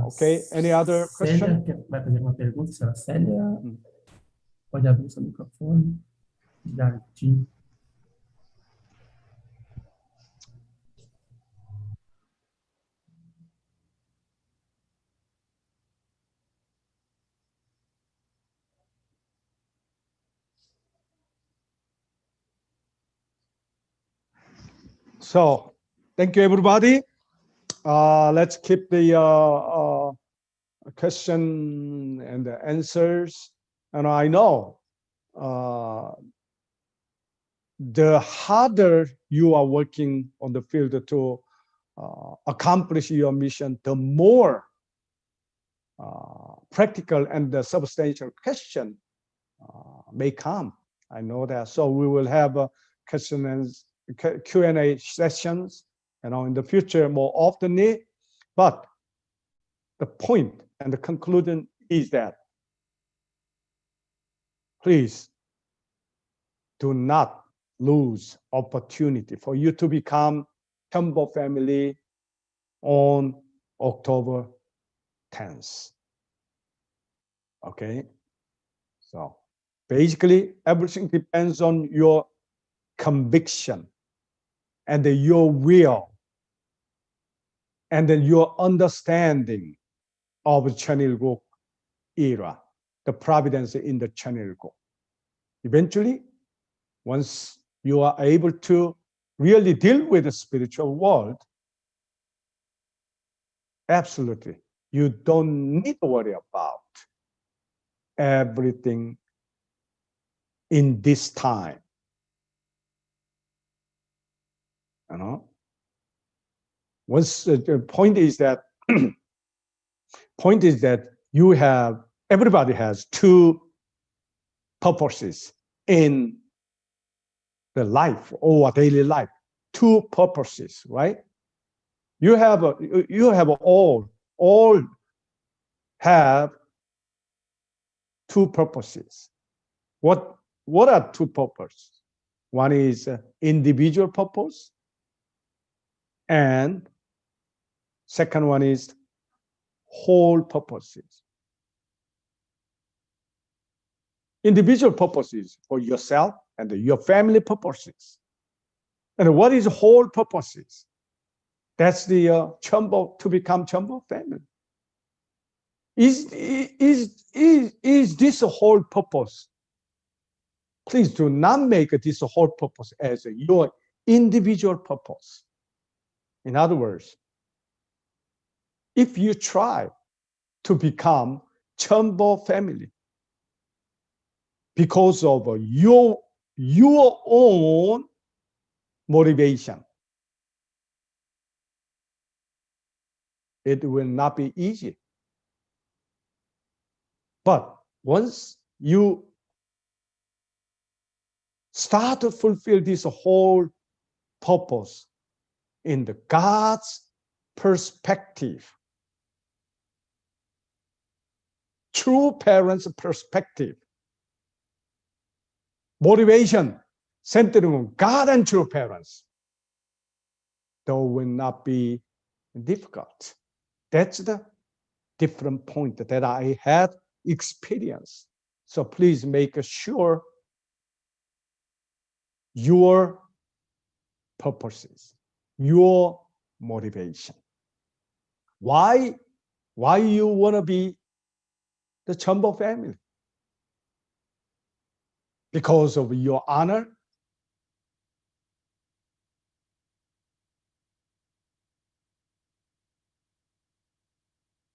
Okay, any other question? Célia vai fazer uma pergunta, senhora Célia. Pode abrir o seu microfone. Jardim. So, thank you, everybody. Let's keep the question and the answers. And I know the harder you are working on the field to accomplish your mission, the more practical and the substantial question may come. I know that. So we will have a question and Q&A sessions, in the future more often. But the point and the conclusion is that please do not lose opportunity for you to become Jumbo family on October 10th. Okay, so basically everything depends on your conviction and your will and then your understanding of Chanilguk era, the providence in the Chanilguk. Eventually, once you are able to really deal with the spiritual world, absolutely, you don't need to worry about everything in this time. Once the point is that everybody has 2 purposes in the life or daily life. 2 purposes, right? You have all have 2 purposes. What are 2 purposes? One is individual purpose, and second one is whole purposes. individual purposes for yourself and your family purposes. And what is whole purposes? That's the Chumbo, to become Chumbo family. Is this a whole purpose? Please do not make this whole purpose as your individual purpose. In other words, if you try to become Chumbo family because of your own motivation, it will not be easy. But once you start to fulfill this whole purpose in the God's perspective, true parents' perspective, motivation centering on God and true parents, though will not be difficult. That's the different point that I had experienced. So please make sure your purposes, your motivation. Why you want to be the Chumbo family? Because of your honor?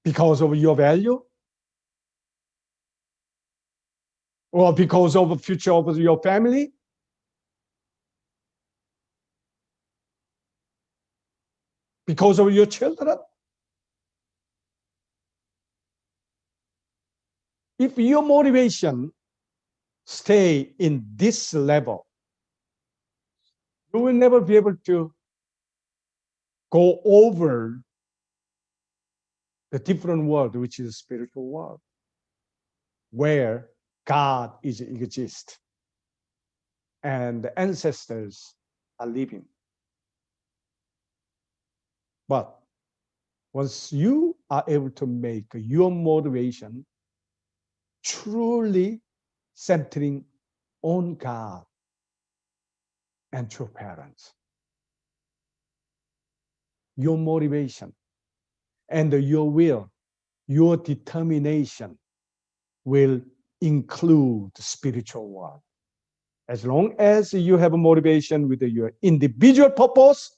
Because of your value? Or because of the future of your family? Because of your children? If your motivation stay in this level, you will never be able to go over the different world, which is a spiritual world, where God exists and the ancestors are living. But once you are able to make your motivation truly centering on God and true parents, your motivation and your will, your determination will include the spiritual world. As long as you have a motivation with your individual purpose,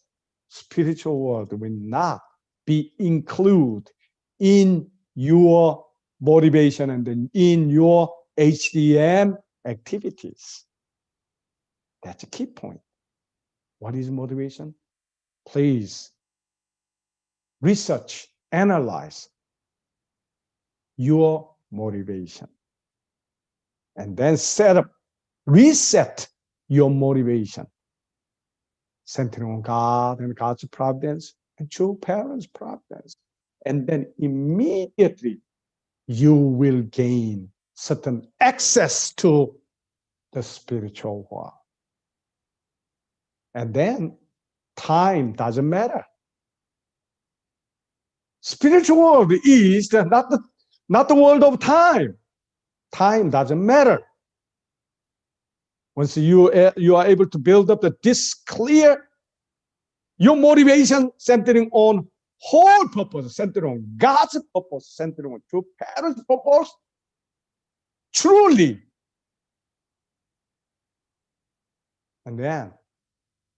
spiritual world will not be included in your motivation and in your HTM activities. That's a key point. What is motivation? Please research, analyze your motivation, and then reset your motivation, centering on God and God's providence and true parents' providence. And then immediately you will gain certain access to the spiritual world. And then time doesn't matter. Spiritual world is not the world of time. Time doesn't matter. Once you are able to build up this clear, your motivation centering on whole purpose, centered on God's purpose, centered on true parents' purpose, truly. And then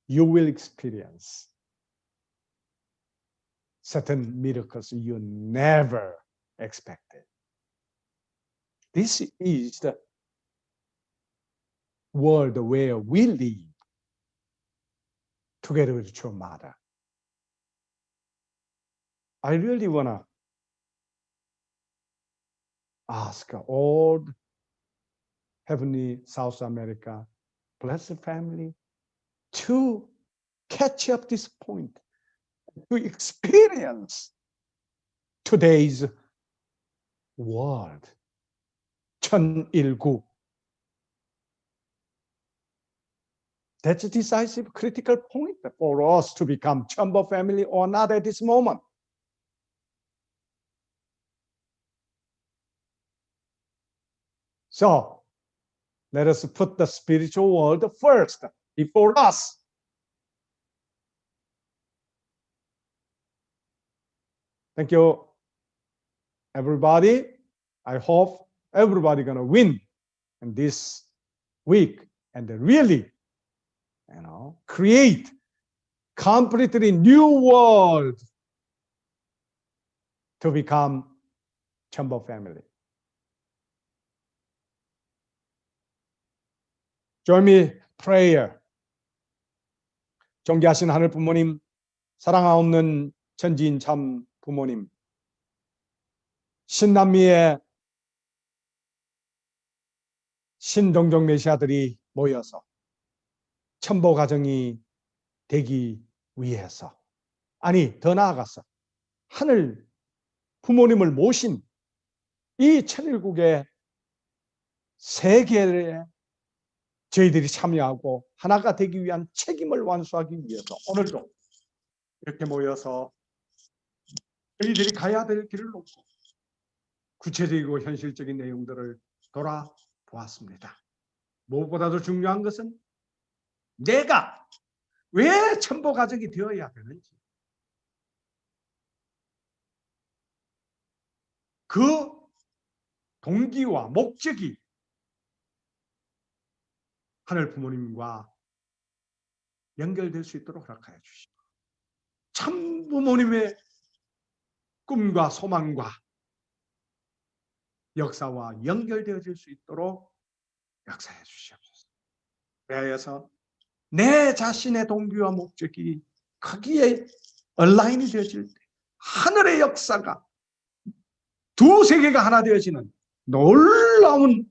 you will experience certain miracles you never expected. This is the world where we live together with True Mother. I really want to ask all Heavenly South America Blessed Family to catch up this point, to experience today's world. 1019. That's a decisive, critical point for us to become Chumbo family or not at this moment. So Let us put the spiritual world first before us. Thank you, everybody. I hope everybody gonna win in this week and really, create completely new world to become Chumbo family. Join me prayer. 존귀하신 하늘 부모님, 사랑하옵는 천지인 참 부모님, 신남미의 신동정 메시아들이 모여서 첨보 가정이 되기 위해서, 아니 더 나아가서 하늘 부모님을 모신 이 천일국의 세계에 저희들이 참여하고 하나가 되기 위한 책임을 완수하기 위해서 오늘도 이렇게 모여서 저희들이 가야 될 길을 놓고 구체적이고 현실적인 내용들을 돌아보았습니다. 무엇보다도 중요한 것은 내가 왜 첨보 가족이 되어야 되는지, 그 동기와 목적이 하늘 부모님과 연결될 수 있도록 허락하여 주시고, 참 부모님의 꿈과 소망과 역사와 연결되어질 수 있도록 역사해 주시옵소서. 그래서 내 자신의 동기와 목적이 거기에 얼라인이 되어질 때 하늘의 역사가 두 세계가 하나 되어지는 놀라운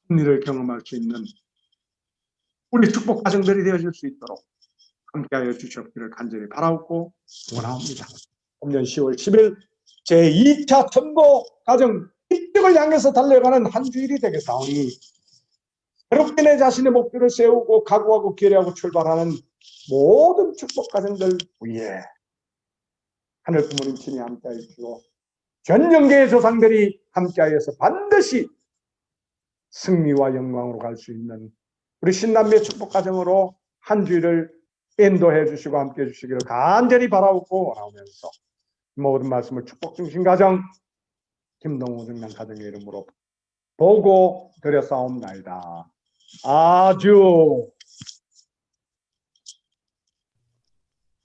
승리를 경험할 수 있는 우리 축복 가정들이 되어질 수 있도록 함께하여 주시옵기를 간절히 바라옵고 원하옵니다. 금년 10월 10일 제2차 첨보 가정 입증을 향해서 달려가는 한 주일이 되겠사오니 새롭게 내 자신의 목표를 세우고 각오하고 기대하고 출발하는 모든 축복 가정들 위에 하늘 부모님 친히 함께하여 주시고 전 영계의 조상들이 함께하여서 반드시 승리와 영광으로 갈 수 있는 우리 신남미의 축복 가정으로 한 주일을 인도해 주시고 함께해 주시기를 간절히 바라옵고 원하면서 모든 말씀을 축복 중심 가정 김동우 등남 가정의 이름으로 보고 드렸사옵나이다. 아주.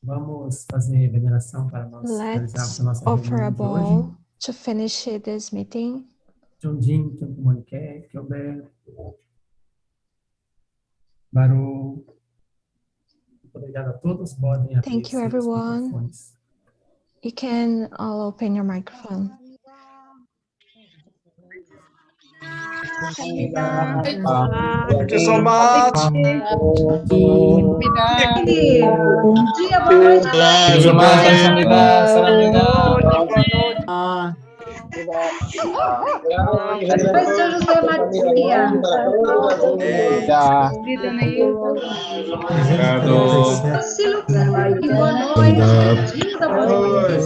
Vamos fazer veneração para nós realizarmos a Let's nossa offer a reunião de hoje. bowl to finish this meeting. John-Jin, Monique, Gilbert, Baru. Obrigado a todos. Podem abrir Thank you, seus everyone. microfones. You can all open your microphone. Thank you so much. Bom dia, boa noite. Oi, seu José Maria. Cecílio, e boa noite. Dinda, boa noite. Você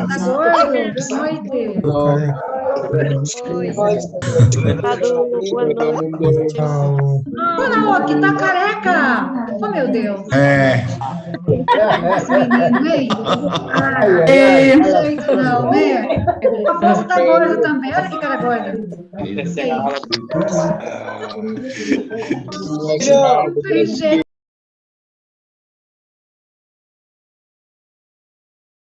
tá gordo? Boa noite. Ah, não, aqui tá careca. Oh, meu Deus. Esse menino, hein? Não jeito não, né? A moça tá gorda também. Olha que cara gorda. Não tem jeito.